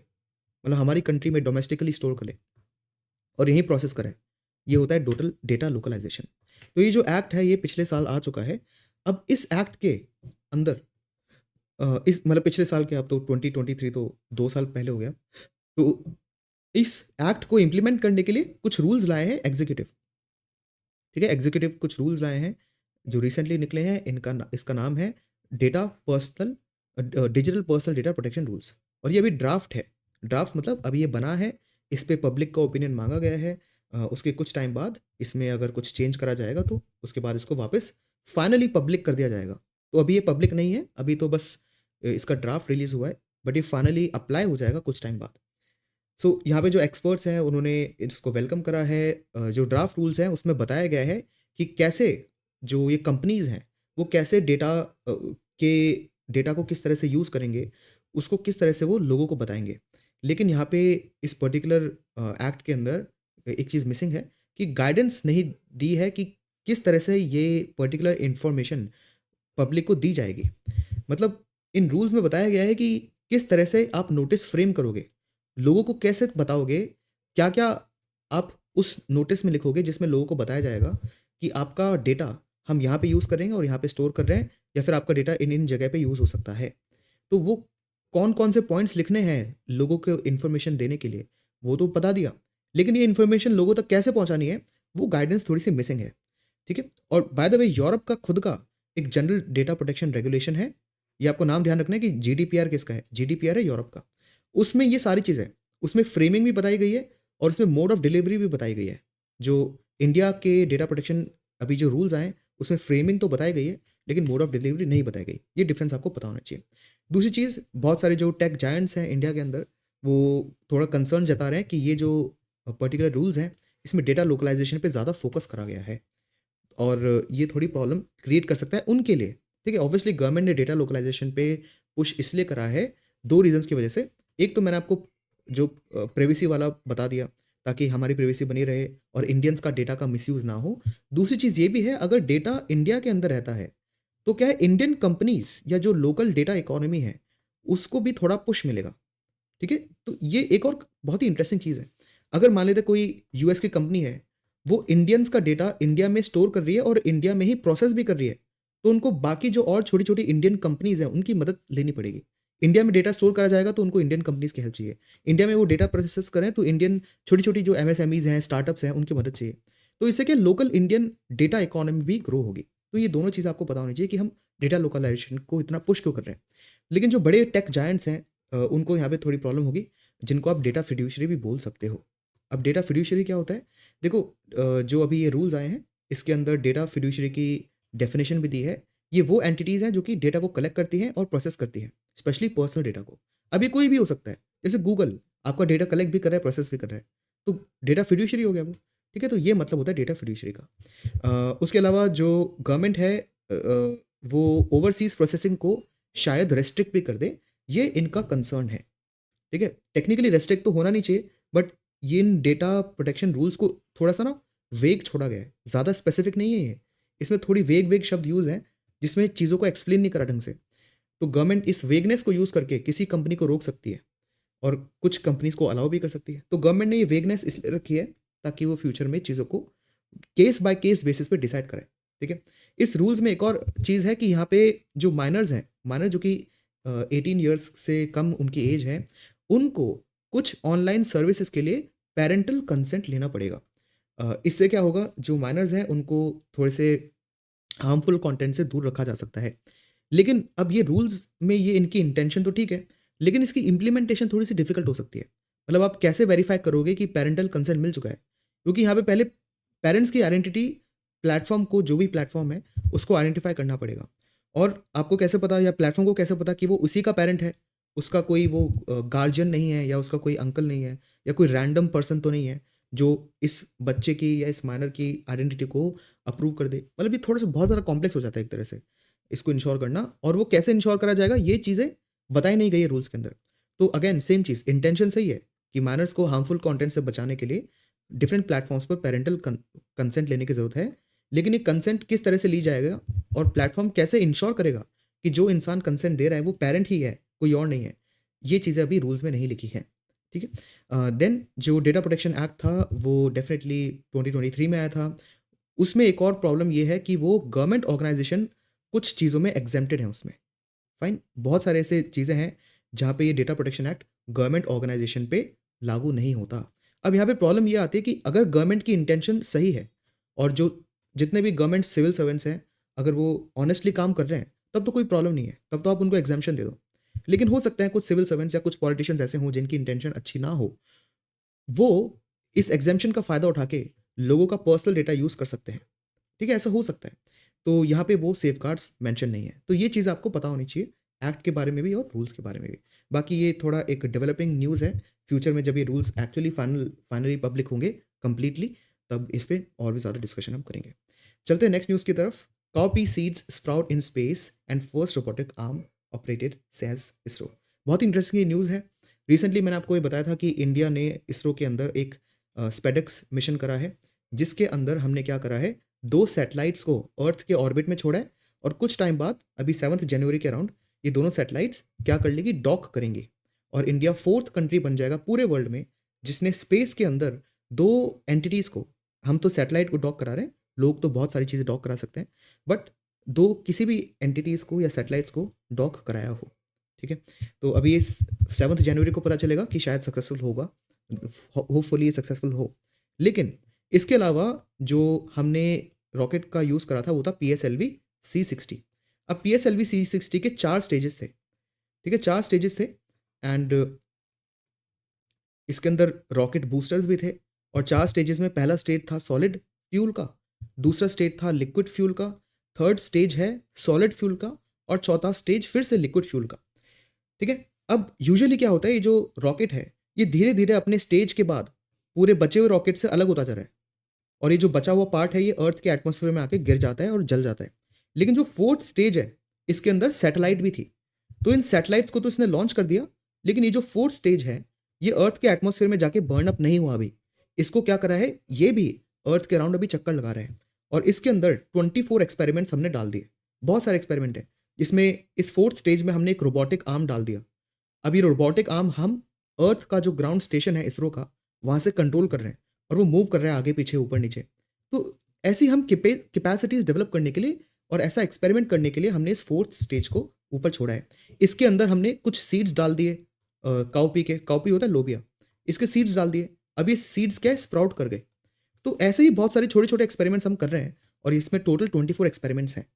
मतलब हमारी कंट्री में डोमेस्टिकली स्टोर कर लें और यहीं प्रोसेस करें। ये होता है टोटल डेटा लोकलाइजेशन। तो ये जो एक्ट है ये पिछले साल आ चुका है। अब इस एक्ट के अंदर इस मतलब पिछले साल के, अब तो 2023 तो 2 साल पहले हो गया। तो इस एक्ट को इम्प्लीमेंट करने के लिए कुछ रूल्स लाए हैं एग्जीक्यूटिव, ठीक है? एग्जीक्यूटिव कुछ रूल्स लाए हैं जो रिसेंटली निकले हैं। इसका नाम है data personal digital personal data protection rules. और ये अभी ड्राफ्ट है। ड्राफ्ट मतलब अभी ये बना है, इस पे पब्लिक का ओपिनियन माँगा गया है। उसके कुछ टाइम बाद इसमें अगर कुछ चेंज करा जाएगा तो उसके बाद इसको वापस फाइनली पब्लिक कर दिया जाएगा। तो अभी ये पब्लिक नहीं है, अभी तो बस इसका ड्राफ्ट रिलीज़ हुआ है, बट ये फाइनली अप्लाई हो जाएगा कुछ टाइम बाद। सो यहाँ पे जो एक्सपर्ट्स हैं उन्होंने इसको वेलकम करा है। जो ड्राफ्ट रूल्स हैं उसमें बताया गया है कि कैसे जो ये कंपनीज़ हैं वो कैसे के डेटा को किस तरह से यूज़ करेंगे, उसको किस तरह से वो लोगों को बताएँगे। लेकिन यहाँ पे इस पर्टिकुलर एक्ट के अंदर एक चीज़ मिसिंग है कि गाइडेंस नहीं दी है कि किस तरह से ये पर्टिकुलर इन्फॉर्मेशन पब्लिक को दी जाएगी। मतलब इन रूल्स में बताया गया है कि किस तरह से आप नोटिस फ्रेम करोगे, लोगों को कैसे बताओगे, क्या-क्या आप उस नोटिस में लिखोगे जिसमें लोगों को बताया जाएगा कि आपका डेटा हम यहाँ पे यूज़ कर रहे हैं और यहाँ पे स्टोर कर रहे हैं, या फिर आपका डेटा इन-इन जगह पे यूज़ हो सकता है। तो वो कौन-कौन से पॉइंट्स लिखने हैं लोगों को इन्फॉर्मेशन देने के लिए, वो तो बता दिया। लेकिन ये इन्फॉर्मेशन लोगों तक कैसे पहुँचानी है, वो गाइडेंस थोड़ी-सी मिसिंग है। ठीक है? और बाय द वे यूरोप का खुद का एक जनरल डेटा प्रोटेक्शन रेगुलेशन है। ये आपको नाम ध्यान रखना है कि जीडीपीआर किसका है? जीडीपीआर है यूरोप का। उसमें ये सारी चीज़ें, उसमें फ्रेमिंग भी बताई गई है और उसमें मोड ऑफ डिलीवरी भी बताई गई है। जो इंडिया के डेटा प्रोटेक्शन अभी जो रूल्स आए हैं, उसमें फ्रेमिंग तो बताई गई है, लेकिन मोड ऑफ डिलीवरी नहीं बताई गई। ये डिफरेंस आपको पता होना चाहिए। दूसरी चीज़, बहुत सारे जो टेक जायंट्स हैं इंडिया के अंदर, वो थोड़ा कंसर्न जता रहे हैं कि ये जो पर्टिकुलर रूल्स हैं, इसमें डेटा लोकलाइजेशन पे ज़्यादा फोकस करा गया है और ये थोड़ी प्रॉब्लम क्रिएट कर सकता है उनके लिए। ठीक है? ऑब्वियसली गवर्नमेंट ने डेटा लोकलाइजेशन पे पुश इसलिए करा है 2 रीज़न्स की वजह से। एक तो मैंने आपको जो प्राइवेसी वाला बता दिया, ताकि हमारी प्राइवेसी बनी रहे और इंडियंस का डेटा का मिसयूज़ ना हो। दूसरी चीज़ ये भी है, अगर डेटा इंडिया के अंदर रहता है, तो क्या है, इंडियन कंपनीज़ या जो लोकल डेटा इकोनॉमी है, उसको भी थोड़ा पुश मिलेगा। ठीक है? तो ये एक और बहुत ही इंटरेस्टिंग चीज़ है। अगर मान लेते कोई यूएस की कंपनी है, वो इंडियंस का डेटा इंडिया में स्टोर कर रही है और इंडिया में ही प्रोसेस भी कर रही है, तो उनको बाकी जो और छोटी-छोटी इंडियन कंपनीज़ हैं, उनकी मदद लेनी पड़ेगी। इंडिया में डेटा स्टोर करा जाएगा तो उनको इंडियन कंपनीज़ की हेल्प चाहिए। इंडिया में वो डेटा प्रोसेस करें तो इंडियन छोटी-छोटी जो एमएसएमईज़ हैं, स्टार्टअप्स हैं, उनकी मदद चाहिए। तो इससे क्या, लोकल इंडियन डेटा इकोनॉमी भी ग्रो होगी। तो ये दोनों चीज़ आपको पता होनी चाहिए कि हम डेटा लोकलाइजेशन को इतना पुश क्यों कर रहे हैं। लेकिन जो बड़े टेक जायंट्स हैं, उनको यहाँ पे थोड़ी प्रॉब्लम होगी, जिनको आप डेटा फिड्यूशियरी भी बोल सकते हो। अब डेटा फिड्यूशियरी क्या होता है? देखो, जो अभी ये रूल्स आए हैं, इसके अंदर डेटा फिड्यूशियरी की डेफिनेशन भी दी है। ये वो एंटिटीज़ हैं जो कि डेटा को कलेक्ट करती हैं और प्रोसेस करती हैं, स्पेशली पर्सनल डेटा को। अब ये कोई भी हो सकता है, जैसे गूगल आपका डेटा कलेक्ट भी कर रहा है, प्रोसेस भी कर रहा है, तो डेटा फिड्यूशियरी हो गया वो। ठीक है? तो ये मतलब होता है डेटा फिड्यूशियरी का। उसके अलावा जो गवर्नमेंट है, वो ओवरसीज़ प्रोसेसिंग को शायद रेस्ट्रिक्ट भी कर दे, ये इनका कंसर्न है। ठीक है? टेक्निकली रेस्ट्रिक्ट तो होना नहीं चाहिए, बट ये इन डेटा प्रोटेक्शन रूल्स को थोड़ा-सा ना वेग छोड़ा गया है। ज़्यादा स्पेसिफिक नहीं है ये। इसमें थोड़ी वेग-वेग शब्द यूज़ हैं, जिसमें चीज़ों को एक्सप्लेन नहीं करा ढंग से। तो गवर्नमेंट इस वेगनेस को यूज़ करके किसी कंपनी को रोक सकती है और कुछ कंपनीज़ को अलाउ भी कर सकती है। तो गवर्नमेंट ने ये वेगनेस इसलिए रखी है, ताकि वो फ्यूचर में चीज़ों को केस बाय केस बेसिस पे डिसाइड करें। ठीक है? इस रूल्स में एक और चीज़ है कि यहाँ पे जो माइनर्स हैं, माइनर जो कि 18 इयर्स से कम उनकी एज है, उनको कुछ ऑनलाइन सर्विसेज के लिए पैरेंटल कंसेंट लेना पड़ेगा। इससे क्या होगा, जो माइनर्स हैं उनको थोड़े से हार्मफुल कंटेंट से दूर रखा जा सकता है। लेकिन अब ये रूल्स में ये इनकी इंटेंशन तो ठीक है, लेकिन इसकी इम्प्लीमेंटेशन थोड़ी-सी डिफ़िकल्ट हो सकती है। मतलब आप कैसे वेरीफ़ाई करोगे कि पैरेंटल कंसेंट मिल चुका है? क्योंकि यहाँ पे पहले पेरेंट्स की आइडेंटिटी, प्लेटफ़ॉर्म को, जो भी प्लेटफ़ॉर्म है, उसको आइडेंटिफ़ाई करना पड़ेगा। और आपको कैसे पता, या प्लेटफ़ॉर्म को कैसे पता कि वो उसी का पेरेंट है? उसका कोई वो गार्जियन नहीं है, या उसका कोई अंकल नहीं है, या कोई रैंडम पर्सन तो नहीं है, जो इस बच्चे की या इस माइनर की आइडेंटिटी को अप्रूव कर दे। मतलब ये थोड़ा-सा बहुत ज़्यादा कॉम्प्लेक्स हो जाता है एक तरह से, इसको इंश्योर करना, और वो कैसे इंश्योर करा जाएगा, ये चीज़ें बताई नहीं गई है रूल्स के अंदर। तो अगेन सेम चीज़, इंटेंशन सही है कि माइनर्स को हार्मफुल कंटेंट से बचाने के लिए डिफरेंट प्लेटफ़ॉर्म्स पर पैरेंटल कंसेंट लेने की ज़रूरत है। लेकिन ये कंसेंट किस तरह से ली जाएगा और प्लेटफ़ॉर्म कैसे इंश्योर करेगा कि जो इंसान कंसेंट दे रहा है वो पेरेंट ही है, कोई और नहीं है, ये चीज़ें अभी रूल्स में नहीं लिखी हैं। ठीक है? देन जो डेटा प्रोटेक्शन एक्ट था, वो डेफ़िनेटली 2023 में आया था। उसमें एक और प्रॉब्लम ये है कि वो गवर्नमेंट ऑर्गनाइज़ेशन कुछ चीज़ों में एग्ज़ेम्प्टेड हैं उसमें। फाइन, बहुत सारे ऐसे चीज़ें हैं जहाँ पे ये data protection act government organisation पे लागू नहीं होता। अब यहाँ पे प्रॉब्लम ये आती है कि अगर गवर्नमेंट की इंटेंशन सही है और जो जितने भी गवर्नमेंट सिविल सर्वेंट्स हैं, अगर वो ऑनेस्टली काम कर रहे हैं, तब तो कोई प्रॉब्लम नहीं है, तब तो आप उनको एग्ज़ेम्पशन दे दो। लेकिन हो सकता है कुछ सिविल सर्वेंट्स या कुछ पॉलिटिशियंस ऐसे हों जिनकी इंटेंशन अच्छी ना हो, वो इस एग्जेम्पशन का फ़ायदा उठा के लोगों का पर्सनल डेटा यूज़ कर सकते हैं। ठीक है, ऐसा हो सकता है। तो यहाँ पे वो सेफगार्ड्स मेंशन नहीं है। तो ये चीज़ आपको पता होनी चाहिए, एक्ट के बारे में भी और रूल्स के बारे में भी। बाकी ये थोड़ा एक डेवलपिंग न्यूज़ है। फ्यूचर में जब ये रूल्स एक्चुअली फाइनली पब्लिक होंगे कंप्लीटली, तब इस पे और भी ज़्यादा डिस्कशन हम करेंगे। चलते हैं नेक्स्ट न्यूज़ की तरफ। Cowpea seeds sprout in space and first robotic arm operated says ISRO. बहुत ही इंटरेस्टिंग ये न्यूज़ है। रिसेंटली मैंने आपको ये बताया था कि इंडिया ने इसरो के अंदर एक स्पेडेक्स मिशन करा है, जिसके अंदर हमने क्या करा है, 2 सैटेलाइट्स को अर्थ के ऑर्बिट में छोड़ा है और कुछ टाइम बाद अभी 7 जनवरी के अराउंड ये दोनों सैटेलाइट्स क्या कर लेगी, डॉक करेंगे और इंडिया 4th कंट्री बन जाएगा पूरे वर्ल्ड में जिसने स्पेस के अंदर 2 एंटिटीज़ को, हम तो सैटेलाइट को डॉक करा रहे हैं, लोग तो बहुत सारी चीज़ें डॉक करा सकते हैं, बट 2 किसी भी एंटिटीज़ को या सैटेलाइट्स को डॉक कराया हो। ठीक है? तो अभी इस 7 जनवरी को पता चलेगा कि शायद सक्सेसफुल होगा, होपफुली ये सक्सेसफुल हो। लेकिन इसके अलावा जो हमने रॉकेट का यूज़ करा था वो था पीएसएलवी C60। अब पीएसएलवी C60 के 4 स्टेजेस थे। ठीक है, 4 स्टेजेस थे एंड इसके अंदर रॉकेट बूस्टर्स भी थे और 4 स्टेजेस में पहला स्टेज था सॉलिड फ्यूल का, दूसरा स्टेज था लिक्विड फ्यूल का, थर्ड स्टेज है सॉलिड फ्यूल का और चौथा स्टेज फिर से लिक्विड फ्यूल का। ठीक है, अब यूजुअली क्या होता है, ये जो रॉकेट है ये धीरे धीरे अपने स्टेज के बाद पूरे बचे हुए रॉकेट से अलग होता जा रहा है और ये जो बचा हुआ पार्ट है ये अर्थ के एटमॉस्फेयर में आके गिर जाता है और जल जाता है। लेकिन जो 4th स्टेज है इसके अंदर सैटेलाइट भी थी, तो इन सैटेलाइट्स को तो इसने लॉन्च कर दिया, लेकिन ये जो 4th स्टेज है ये अर्थ के एटमॉस्फेयर में जाके बर्न अप नहीं हुआ अभी। इसको क्या करा है, ये भी अर्थ के अराउंड अभी चक्कर लगा रहा है और इसके अंदर 24 एक्सपेरिमेंट्स हमने डाल दिए। बहुत सारे एक्सपेरिमेंट है जिसमें इस 4th स्टेज में हमने एक रोबोटिक आर्म डाल दिया। अब ये रोबोटिक आर्म हम अर्थ का जो ग्राउंड स्टेशन है इसरो का, वहां से कंट्रोल कर रहे हैं और वो मूव कर रहा है आगे पीछे ऊपर नीचे। तो ऐसी हम कैपेसिटीज डेवलप करने के लिए और ऐसा एक्सपेरिमेंट करने के लिए हमने इस 4th स्टेज को ऊपर छोड़ा है। इसके अंदर हमने कुछ सीड्स डाल दिए, काउपी होता है लोबिया, इसके सीड्स डाल दिए। अब ये सीड्स क्या है, स्प्राउट कर गए। तो ऐसे ही बहुत सारे छोटे छोटे एक्सपेरिमेंट्स हम कर रहे हैं और इसमें टोटल 24 एक्सपेरिमेंट्स हैं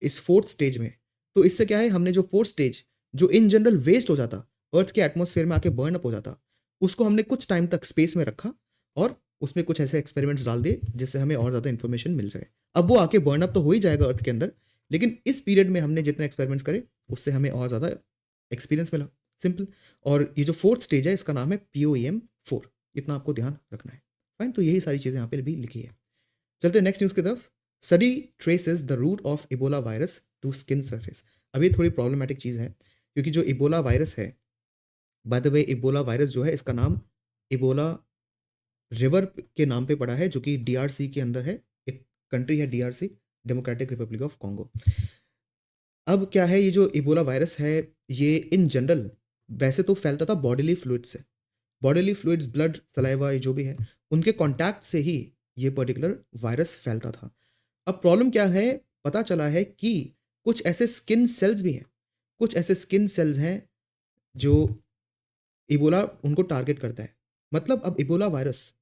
इस 4th स्टेज में। तो इससे क्या है, हमने जो 4th स्टेज जो इन जनरल वेस्ट हो जाता, अर्थ के एटमॉस्फेयर में आके बर्न अप हो जाता, उसको हमने कुछ टाइम तक स्पेस में रखा और उसमें कुछ ऐसे एक्सपेरिमेंट्स डाल दिए जिससे हमें और ज़्यादा इन्फॉर्मेशन मिल सके। अब वो आके बर्न अप तो हो ही जाएगा अर्थ के अंदर, लेकिन इस पीरियड में हमने जितने एक्सपेरिमेंट्स करे उससे हमें और ज़्यादा एक्सपीरियंस मिला। सिंपल। और ये जो 4th स्टेज है इसका नाम है POEM4, इतना आपको ध्यान रखना है। फाइन, तो यही सारी चीज़ें यहाँ पे भी लिखी है। चलते हैं नेक्स्ट न्यूज़ की तरफ। Study traces the root of Ebola virus to skin surface. अब ये थोड़ी प्रॉब्लमेटिक चीज़ है क्योंकि जो इबोला वायरस है, by the way Ebola virus जो है इसका नाम इबोला रिवर के नाम पे पड़ा है जो कि DRC के अंदर है। एक कंट्री है DRC, democratic Republic of Congo. अब क्या है, ये जो इबोला वायरस है ये इन जनरल वैसे तो फैलता था बॉडीली फ्लूइड से, बॉडीली फ्लूइड्स, ब्लड, सलाइवा, ये जो भी है उनके कांटेक्ट से ही ये पर्टिकुलर वायरस फैलता था। अब प्रॉब्लम क्या है, पता चला है कि कुछ ऐसे स्किन सेल्स भी हैं, कुछ ऐसे स्किन सेल्स हैं जो इबोला उनको टारगेट करता है। मतलब अब इबोला वायरस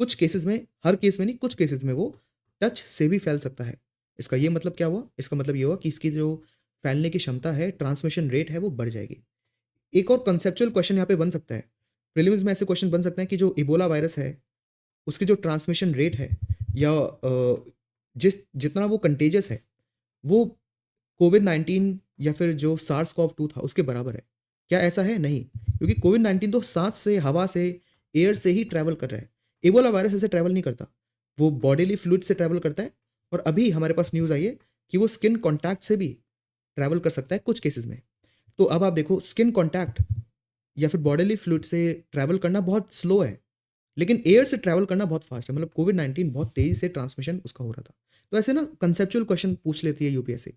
कुछ केसेस में, हर केस में नहीं, कुछ केसेस में वो टच से भी फैल सकता है। इसका ये मतलब क्या हुआ, इसका मतलब ये हुआ कि इसकी जो फैलने की क्षमता है, ट्रांसमिशन रेट है, वो बढ़ जाएगी। एक और कंसेप्चुअल क्वेश्चन यहाँ पे बन सकता है, प्रीलिम्स में ऐसे क्वेश्चन बन सकते हैं कि जो इबोला वायरस है उसकी जो ट्रांसमिशन रेट है या जितना वो कंटेजियस है वो कोविड-19 या फिर जो SARS-CoV-2 था उसके बराबर है। क्या ऐसा है? नहीं, क्योंकि कोविड-19 तो सांस से, हवा से, एयर से ही ट्रैवल कर रहा है। इबोला वायरस ऐसे ट्रैवल नहीं करता, वो बॉडीली फ्लूइड से ट्रैवल करता है और अभी हमारे पास न्यूज़ आई है कि वो स्किन कॉन्टैक्ट से भी ट्रैवल कर सकता है कुछ केसेस में। तो अब आप देखो, स्किन कॉन्टैक्ट या फिर बॉडीली फ्लूइड से ट्रैवल करना बहुत स्लो है, लेकिन एयर से ट्रैवल करना बहुत फास्ट है। मतलब कोविड-19 बहुत तेज़ी से ट्रांसमिशन उसका हो रहा था। तो ऐसे ना कंसेप्चुअल क्वेश्चन पूछ लेती है यूपीएससी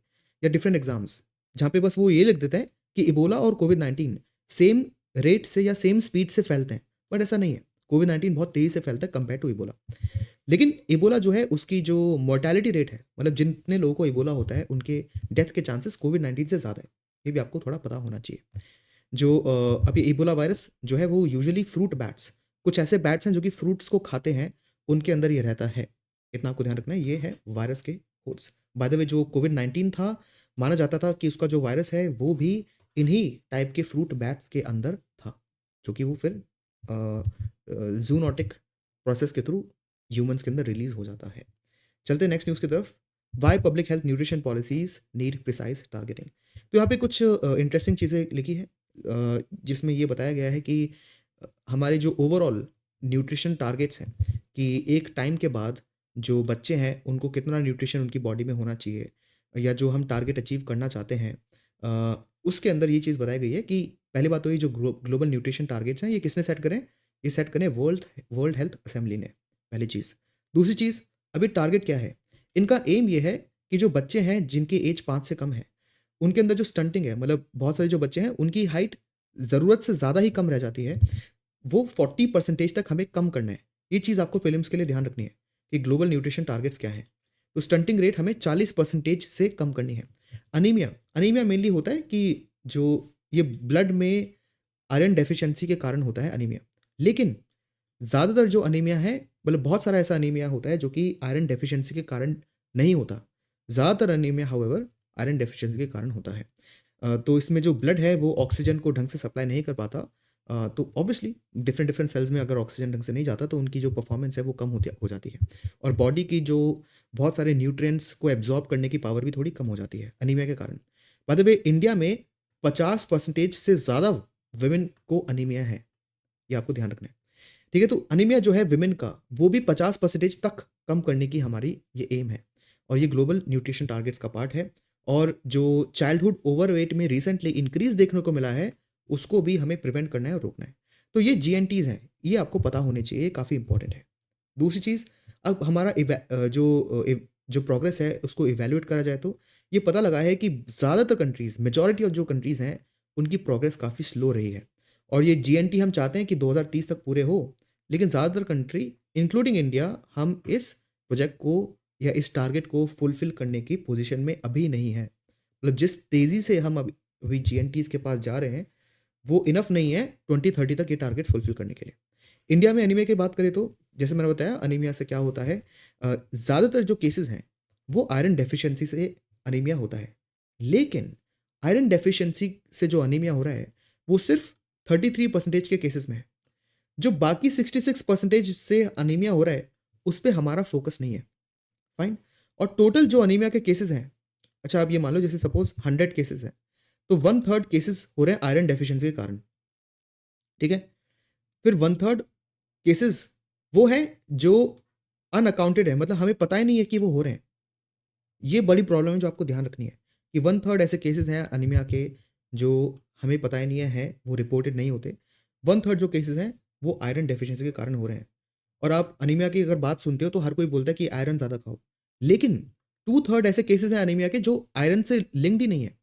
या डिफरेंट एग्जाम्स, जहाँ पे बस वो ये लिख देता है कि इबोला और कोविड-19 सेम रेट से या सेम स्पीड से फैलते हैं, बट ऐसा नहीं है। कोविड-19 बहुत तेज़ी से फैलता है कंपेयर टू इबोला। लेकिन इबोला जो है उसकी जो मोर्टेलिटी रेट है, मतलब जितने लोगों को इबोला होता है उनके डेथ के चांसेस कोविड-19 से ज़्यादा है। ये भी आपको थोड़ा पता होना चाहिए। जो अभी इबोला वायरस जो है वो यूजुअली फ्रूट बैट्स, कुछ ऐसे बैट्स हैं जो कि फ्रूट्स को खाते हैं, उनके अंदर ये रहता है। इतना आपको ध्यान रखना है, ये है वायरस के होड्स। बाय द वे जो कोविड-19 था, माना जाता था कि उसका जो वायरस है वो भी इन्हीं टाइप के फ्रूट बैट्स के अंदर था, जो कि वो फिर जूनोटिक प्रोसेस के थ्रू ह्यूमंस के अंदर रिलीज हो जाता है। चलते हैं नेक्स्ट न्यूज़ की तरफ। Why public health nutrition policies need precise targeting. तो यहाँ पे कुछ इंटरेस्टिंग चीज़ें लिखी है, जिसमें ये बताया गया है कि हमारे जो ओवरऑल न्यूट्रिशन टारगेट्स हैं कि एक टाइम के बाद जो बच्चे हैं उनको कितना न्यूट्रिशन उनकी बॉडी में होना चाहिए, या जो हम टारगेट अचीव करना चाहते हैं, उसके अंदर ये चीज़ बताई गई है कि पहली बात तो ये जो ग्लोबल न्यूट्रिशन टारगेट्स हैं ये किसने सेट करें, ये सेट करें वर्ल्ड वर्ल्ड हेल्थ असेंबली ने, पहली चीज़। दूसरी चीज़, अभी टारगेट क्या है, इनका एम ये है कि जो बच्चे हैं जिनकी एज 5 से कम है उनके अंदर जो स्टंटिंग है, मतलब बहुत सारे जो बच्चे हैं उनकी हाइट ज़रूरत से ज़्यादा ही कम रह जाती है, वो 40% तक हमें कम करना है। ये चीज़ आपको प्रीलिम्स के लिए ध्यान रखनी है कि ग्लोबल न्यूट्रिशन टारगेट्स क्या है। तो स्टंटिंग रेट हमें 40% से कम करनी है। अनीमिया, अनीमिया मेनली होता है कि जो ये ब्लड में आयरन डेफिशिएंसी के कारण होता है अनीमिया। लेकिन ज़्यादातर जो अनीमिया है, मतलब बहुत सारा ऐसा अनीमिया होता है जो कि आयरन डेफिशिएंसी के कारण नहीं होता। ज़्यादातर अनीमिया हाउएवर आयरन डेफिशिएंसी के कारण होता है। तो इसमें जो ब्लड है वो ऑक्सीजन को ढंग से सप्लाई नहीं कर पाता। तो ऑब्वियसली डिफरेंट डिफरेंट सेल्स में अगर ऑक्सीजन ढंग से नहीं जाता तो उनकी जो परफॉर्मेंस है वो कम होती हो जाती है, और बॉडी की जो बहुत सारे न्यूट्रिएंट्स को एब्जॉर्ब करने की पावर भी थोड़ी कम हो जाती है अनीमिया के कारण। बाय द वे, इंडिया में 50% से ज़्यादा वुमेन को अनीमिया है, ये आपको ध्यान रखना है। ठीक है, तो अनीमिया जो है विमेन का वो भी 50% तक कम करने की हमारी ये एम है, और ये ग्लोबल न्यूट्रिशन टारगेट्स का पार्ट है। और जो चाइल्डहुड ओवरवेट में रिसेंटली इंक्रीज देखने को मिला है उसको भी हमें प्रिवेंट करना है और रोकना है। तो ये जीएनटीज हैं, ये आपको पता होने चाहिए, काफ़ी इंपॉर्टेंट है। दूसरी चीज़, अब हमारा जो प्रोग्रेस है उसको इवेल्युएट करा जाए तो ये पता लगा है कि ज़्यादातर कंट्रीज़, मेजॉरिटी ऑफ जो कंट्रीज़ हैं उनकी प्रोग्रेस काफ़ी स्लो रही है, और ये जीएनटी हम चाहते हैं कि 2030 तक पूरे हो, लेकिन ज़्यादातर कंट्री इंक्लूडिंग इंडिया हम इस प्रोजेक्ट को या इस टारगेट को फुलफिल करने की पोजीशन में अभी नहीं है। मतलब जिस तेज़ी से हम अभी जीएनटीज़ के पास जा रहे हैं वो इनफ नहीं है 2030 तक ये टारगेट फुलफिल करने के लिए। इंडिया में एनीमिया की बात करें तो जैसे मैंने बताया अनीमिया से क्या होता है, ज़्यादातर जो केसेस हैं वो आयरन डेफिशिएंसी से अनीमिया होता है। लेकिन आयरन डेफिशिएंसी से जो अनीमिया हो रहा है वो सिर्फ 33% के केसेस में है। जो बाकी 66% से अनीमिया हो रहा है उस पे हमारा फोकस नहीं है। फाइन। और टोटल जो अनीमिया के केसेस हैं, अच्छा आप ये मान लो जैसे सपोज 100 केसेस हैं तो 1/3 केसेस हो रहे हैं आयरन डेफिशिएंसी के कारण। ठीक है, फिर 1/3 केसेस वो हैं जो अनअकाउंटेड है, मतलब हमें पता ही नहीं है कि वो हो रहे हैं। ये बड़ी प्रॉब्लम है जो आपको ध्यान रखनी है कि 1/3 ऐसे केसेस हैं अनीमिया के जो हमें पता ही नहीं है वो रिपोर्टेड नहीं होते। 1/3 जो केसेस हैं वो आयरन डेफिशिएंसी के कारण हो रहे हैं। और आप अनीमिया की अगर बात सुनते हो तो हर कोई बोलता है कि आयरन ज़्यादा खाओ, लेकिन 2/3 ऐसे केसेस हैं अनीमिया के जो आयरन से लिंक्ड ही नहीं है,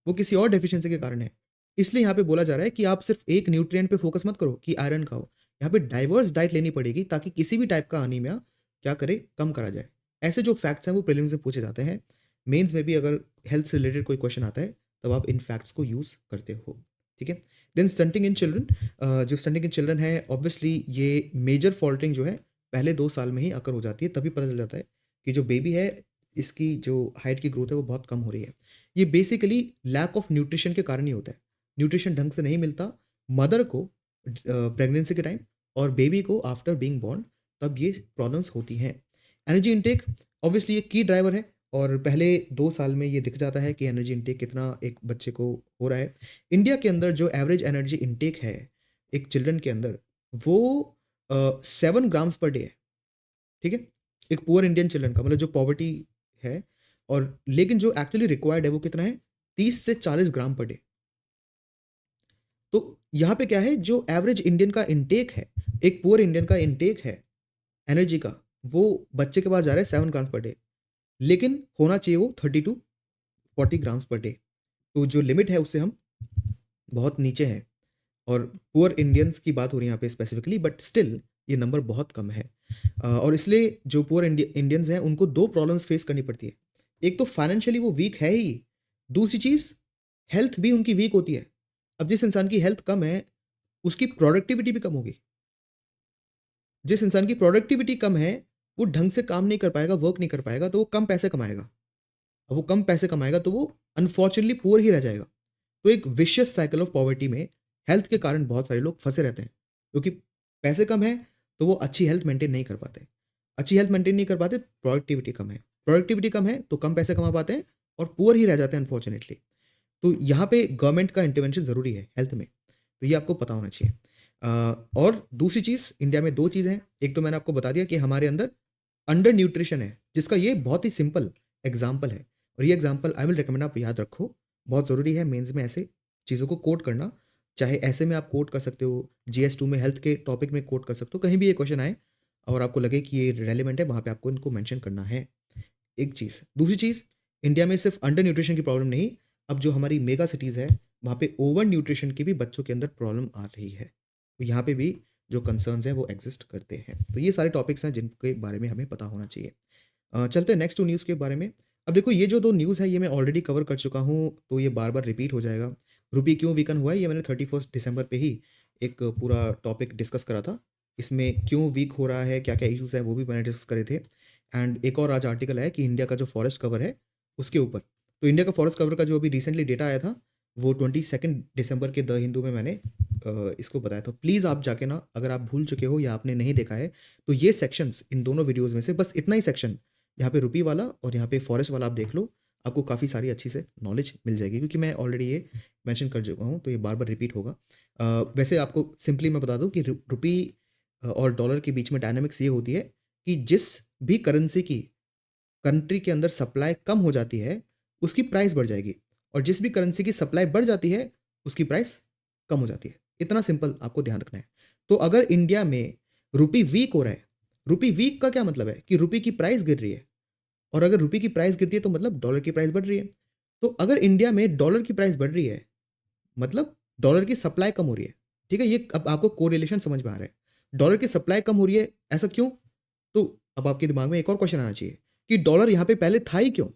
वो किसी और डेफिशिएंसी के कारण है। इसलिए यहाँ पे बोला जा रहा है कि आप सिर्फ एक न्यूट्रिएंट पे फोकस मत करो कि आयरन खाओ, यहाँ पे डाइवर्स डाइट लेनी पड़ेगी ताकि किसी भी टाइप का अनीमिया क्या करे, कम करा जाए। ऐसे जो फैक्ट्स हैं वो प्रीलिम्स में पूछे जाते हैं। मेंस में भी अगर हेल्थ से रिलेटेड कोई क्वेश्चन आता है तब आप इन फैक्ट्स को यूज़ करते हो। ठीक है, देन स्टंटिंग इन चिल्ड्रन, जो स्टंटिंग इन चिल्ड्रन है ऑब्वियसली ये मेजर फॉल्टिंग जो है पहले 2 साल में ही अकर हो जाती है, तभी पता चल जाता है कि जो बेबी है इसकी जो हाइट की ग्रोथ है वो बहुत कम हो रही है। ये बेसिकली लैक ऑफ न्यूट्रिशन के कारण ही होता है। न्यूट्रिशन ढंग से नहीं मिलता मदर को प्रेगनेंसी के टाइम और बेबी को आफ्टर बीइंग बॉर्न, तब ये प्रॉब्लम्स होती हैं। एनर्जी इनटेक ऑब्वियसली एक की ड्राइवर है, और पहले 2 साल में ये दिख जाता है कि एनर्जी इनटेक कितना एक बच्चे को हो रहा है। इंडिया के अंदर जो एवरेज एनर्जी इनटेक है एक चिल्ड्रन के अंदर वो 7 ग्राम्स पर डे है। ठीक है, एक पुअर इंडियन चिल्ड्रन का, मतलब जो पॉवर्टी है, और लेकिन जो एक्चुअली रिक्वायर्ड है वो कितना है, 30 से 40 ग्राम पर डे। तो यहाँ पे क्या है, जो एवरेज इंडियन का इनटेक है, एक पुअर इंडियन का इनटेक है एनर्जी का, वो बच्चे के पास जा रहा है 7 ग्राम्स पर डे, लेकिन होना चाहिए वो 30 to 40 ग्राम्स पर डे। तो जो लिमिट है उससे हम बहुत नीचे हैं, और पुअर इंडियंस की बात हो रही है यहाँ पे स्पेसिफिकली, बट स्टिल ये नंबर बहुत कम है। और इसलिए जो पुअर इंडियंस हैं उनको 2 प्रॉब्लम्स फेस करनी पड़ती है। एक तो फाइनेंशियली वो वीक है ही, दूसरी चीज़ हेल्थ भी उनकी वीक होती है। अब जिस इंसान की हेल्थ कम है उसकी प्रोडक्टिविटी भी कम होगी। जिस इंसान की प्रोडक्टिविटी कम है वो ढंग से काम नहीं कर पाएगा, वर्क नहीं कर पाएगा, तो वो कम पैसे कमाएगा। अब वो कम पैसे कमाएगा तो वो अनफॉर्चुनेटली पुअर ही रह जाएगा। तो एक विशियस साइकिल ऑफ पॉवर्टी में हेल्थ के कारण बहुत सारे लोग फंसे रहते हैं, क्योंकि पैसे कम है तो वो अच्छी हेल्थ मेंटेन नहीं कर पाते, अच्छी हेल्थ मेंटेन नहीं कर पाते, प्रोडक्टिविटी कम है, प्रोडक्टिविटी कम है तो कम पैसे कमा पाते हैं और पुअर ही रह जाते हैं अनफॉर्चुनेटली। तो यहाँ पे गवर्नमेंट का इंटरवेंशन ज़रूरी है हेल्थ में, तो ये आपको पता होना चाहिए। और दूसरी चीज़, इंडिया में दो चीज़ें हैं, एक तो मैंने आपको बता दिया कि हमारे अंदर अंडर न्यूट्रिशन है, जिसका ये बहुत ही सिंपल एग्जाम्पल है, और ये एग्जाम्पल आई विल रिकमेंड आप याद रखो, बहुत ज़रूरी है मेंस में ऐसे चीज़ों को कोट करना, चाहे ऐसे में आप कोट कर सकते हो, GS2 में हेल्थ के टॉपिक में कोट कर सकते हो, कहीं भी ये क्वेश्चन आए और आपको लगे कि ये रेलिवेंट है, वहाँ पे आपको इनको मेंशन करना है। एक चीज़, दूसरी चीज़, इंडिया में सिर्फ अंडर न्यूट्रिशन की प्रॉब्लम नहीं, अब जो हमारी मेगा सिटीज़ है वहाँ पे ओवर न्यूट्रिशन की भी बच्चों के अंदर प्रॉब्लम आ रही है, तो यहाँ पे भी जो कंसर्न्स हैं वो एग्जिस्ट करते हैं। तो ये सारे टॉपिक्स हैं जिनके बारे में हमें पता होना चाहिए। चलते हैं नेक्स्ट टू न्यूज़ के बारे में। अब देखो, ये जो दो न्यूज़ है ये मैं ऑलरेडी कवर कर चुका हूँ, तो ये बार बार रिपीट हो जाएगा। रुपी क्यों वीकन हुआ है, ये मैंने 31 दिसंबर पे ही एक पूरा टॉपिक डिस्कस करा था। इसमें क्यों वीक हो रहा है, क्या क्या इशूज़ है, वो भी मैंने डिस्कस करे थे। एंड एक और आज आर्टिकल है कि इंडिया का जो फॉरेस्ट कवर है उसके ऊपर, तो इंडिया का फॉरेस्ट कवर का जो अभी रिसेंटली डेटा आया था वो 22 दिसंबर के द हिंदू में मैंने इसको बताया था। प्लीज़ आप जाके ना, अगर आप भूल चुके हो या आपने नहीं देखा है, तो ये सेक्शंस इन दोनों वीडियोज़ में से बस इतना ही सेक्शन, यहाँ पे रुपी वाला और यहाँ पे फॉरेस्ट वाला आप देख लो, आपको काफ़ी सारी अच्छी से नॉलेज मिल जाएगी, क्योंकि मैं ऑलरेडी ये मेंशन कर चुका हूँ, तो ये बार बार रिपीट होगा। वैसे आपको सिंपली मैं बता दूँ कि रुपी और डॉलर के बीच में डायनामिक्स ये होती है कि जिस भी करेंसी की कंट्री के अंदर सप्लाई कम हो जाती है उसकी प्राइस बढ़ जाएगी, और जिस भी करेंसी की सप्लाई बढ़ जाती है उसकी प्राइस कम हो जाती है। इतना सिंपल आपको ध्यान रखना है। तो अगर इंडिया में रुपी वीक हो रहा है, रुपी वीक का क्या मतलब है कि रुपी की प्राइस गिर रही है, और अगर रुपी की प्राइस गिरती है तो मतलब डॉलर की प्राइस बढ़ रही है। तो अगर इंडिया में डॉलर की प्राइस बढ़ रही है मतलब डॉलर की सप्लाई कम हो रही है। ठीक है, ये अब आपको कोरिलेशन समझ में आ रहा है। डॉलर की सप्लाई कम हो रही है, ऐसा क्यों? तो अब आपके दिमाग में एक और क्वेश्चन आना चाहिए कि डॉलर यहाँ पे पहले था ही क्यों?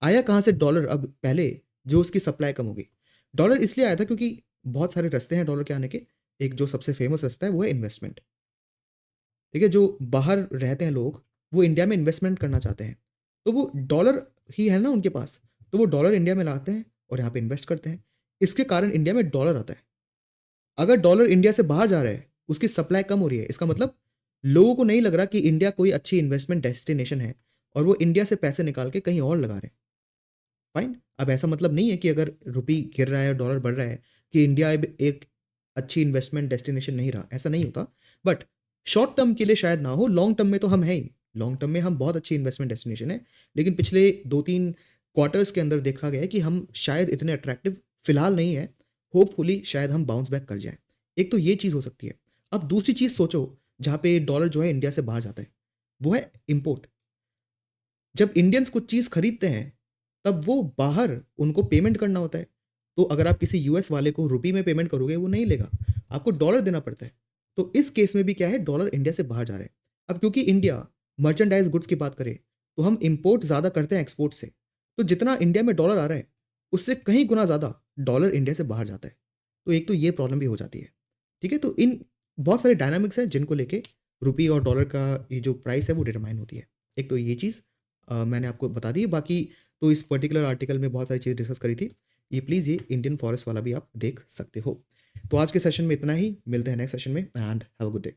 आया कहाँ से डॉलर अब पहले, जो उसकी सप्लाई कम होगी? डॉलर इसलिए आया था क्योंकि बहुत सारे रास्ते हैं डॉलर के आने के। एक जो सबसे फेमस रास्ता है वो है इन्वेस्टमेंट। ठीक है, जो बाहर रहते हैं लोग, वो इंडिया में इन्वेस्टमेंट करना चाहते हैं, तो वो डॉलर ही है ना उनके पास, तो वो डॉलर इंडिया में लाते हैं और यहाँ पे इन्वेस्ट करते हैं। इसके कारण इंडिया में डॉलर आता है। अगर डॉलर इंडिया से बाहर जा रहा है, उसकी सप्लाई कम हो रही है, इसका मतलब लोगों को नहीं लग रहा कि इंडिया कोई अच्छी इन्वेस्टमेंट डेस्टिनेशन है, और वो इंडिया से पैसे निकाल के कहीं और लगा रहे हैं। फाइन, अब ऐसा मतलब नहीं है कि अगर रुपी गिर रहा है और डॉलर बढ़ रहा है कि इंडिया अब एक अच्छी इन्वेस्टमेंट डेस्टिनेशन नहीं रहा, ऐसा नहीं होता। बट शॉर्ट टर्म के लिए शायद ना हो, लॉन्ग टर्म में तो हम है ही। लॉन्ग टर्म में हम बहुत अच्छी इन्वेस्टमेंट डेस्टिनेशन है, लेकिन पिछले 2-3 क्वार्टर्स के अंदर देखा गया है कि हम शायद इतने अट्रैक्टिव फिलहाल नहीं है। होपफुली शायद हम बाउंस बैक कर जाएं। एक तो ये चीज़ हो सकती है। अब दूसरी चीज़ सोचो, जहाँ पे डॉलर जो है इंडिया से बाहर जाता है, वो है इम्पोर्ट। जब इंडियंस कुछ चीज़ खरीदते हैं तब वो बाहर उनको पेमेंट करना होता है। तो अगर आप किसी यूएस वाले को रुपी में पेमेंट करोगे वो नहीं लेगा, आपको डॉलर देना पड़ता है। तो इस केस में भी क्या है, डॉलर इंडिया से बाहर जा रहे हैं। अब क्योंकि इंडिया मर्चेंडाइज गुड्स की बात करें तो हम इंपोर्ट ज़्यादा करते हैं एक्सपोर्ट से, तो जितना इंडिया में डॉलर आ रहा है उससे कहीं गुना ज़्यादा डॉलर इंडिया से बाहर जाता है। तो एक तो ये प्रॉब्लम भी हो जाती है। ठीक है, तो इन बहुत सारे डायनामिक्स हैं जिनको लेके रुपी और डॉलर का ये जो प्राइस है वो डिटरमाइन होती है। एक तो ये चीज़ मैंने आपको बता दी। बाकी तो इस पर्टिकुलर आर्टिकल में बहुत सारी चीज़ डिस्कस करी थी। ये प्लीज़ ये इंडियन फॉरेस्ट वाला भी आप देख सकते हो। तो आज के सेशन में इतना ही, मिलते हैं नेक्स्ट सेशन में, and have a good day.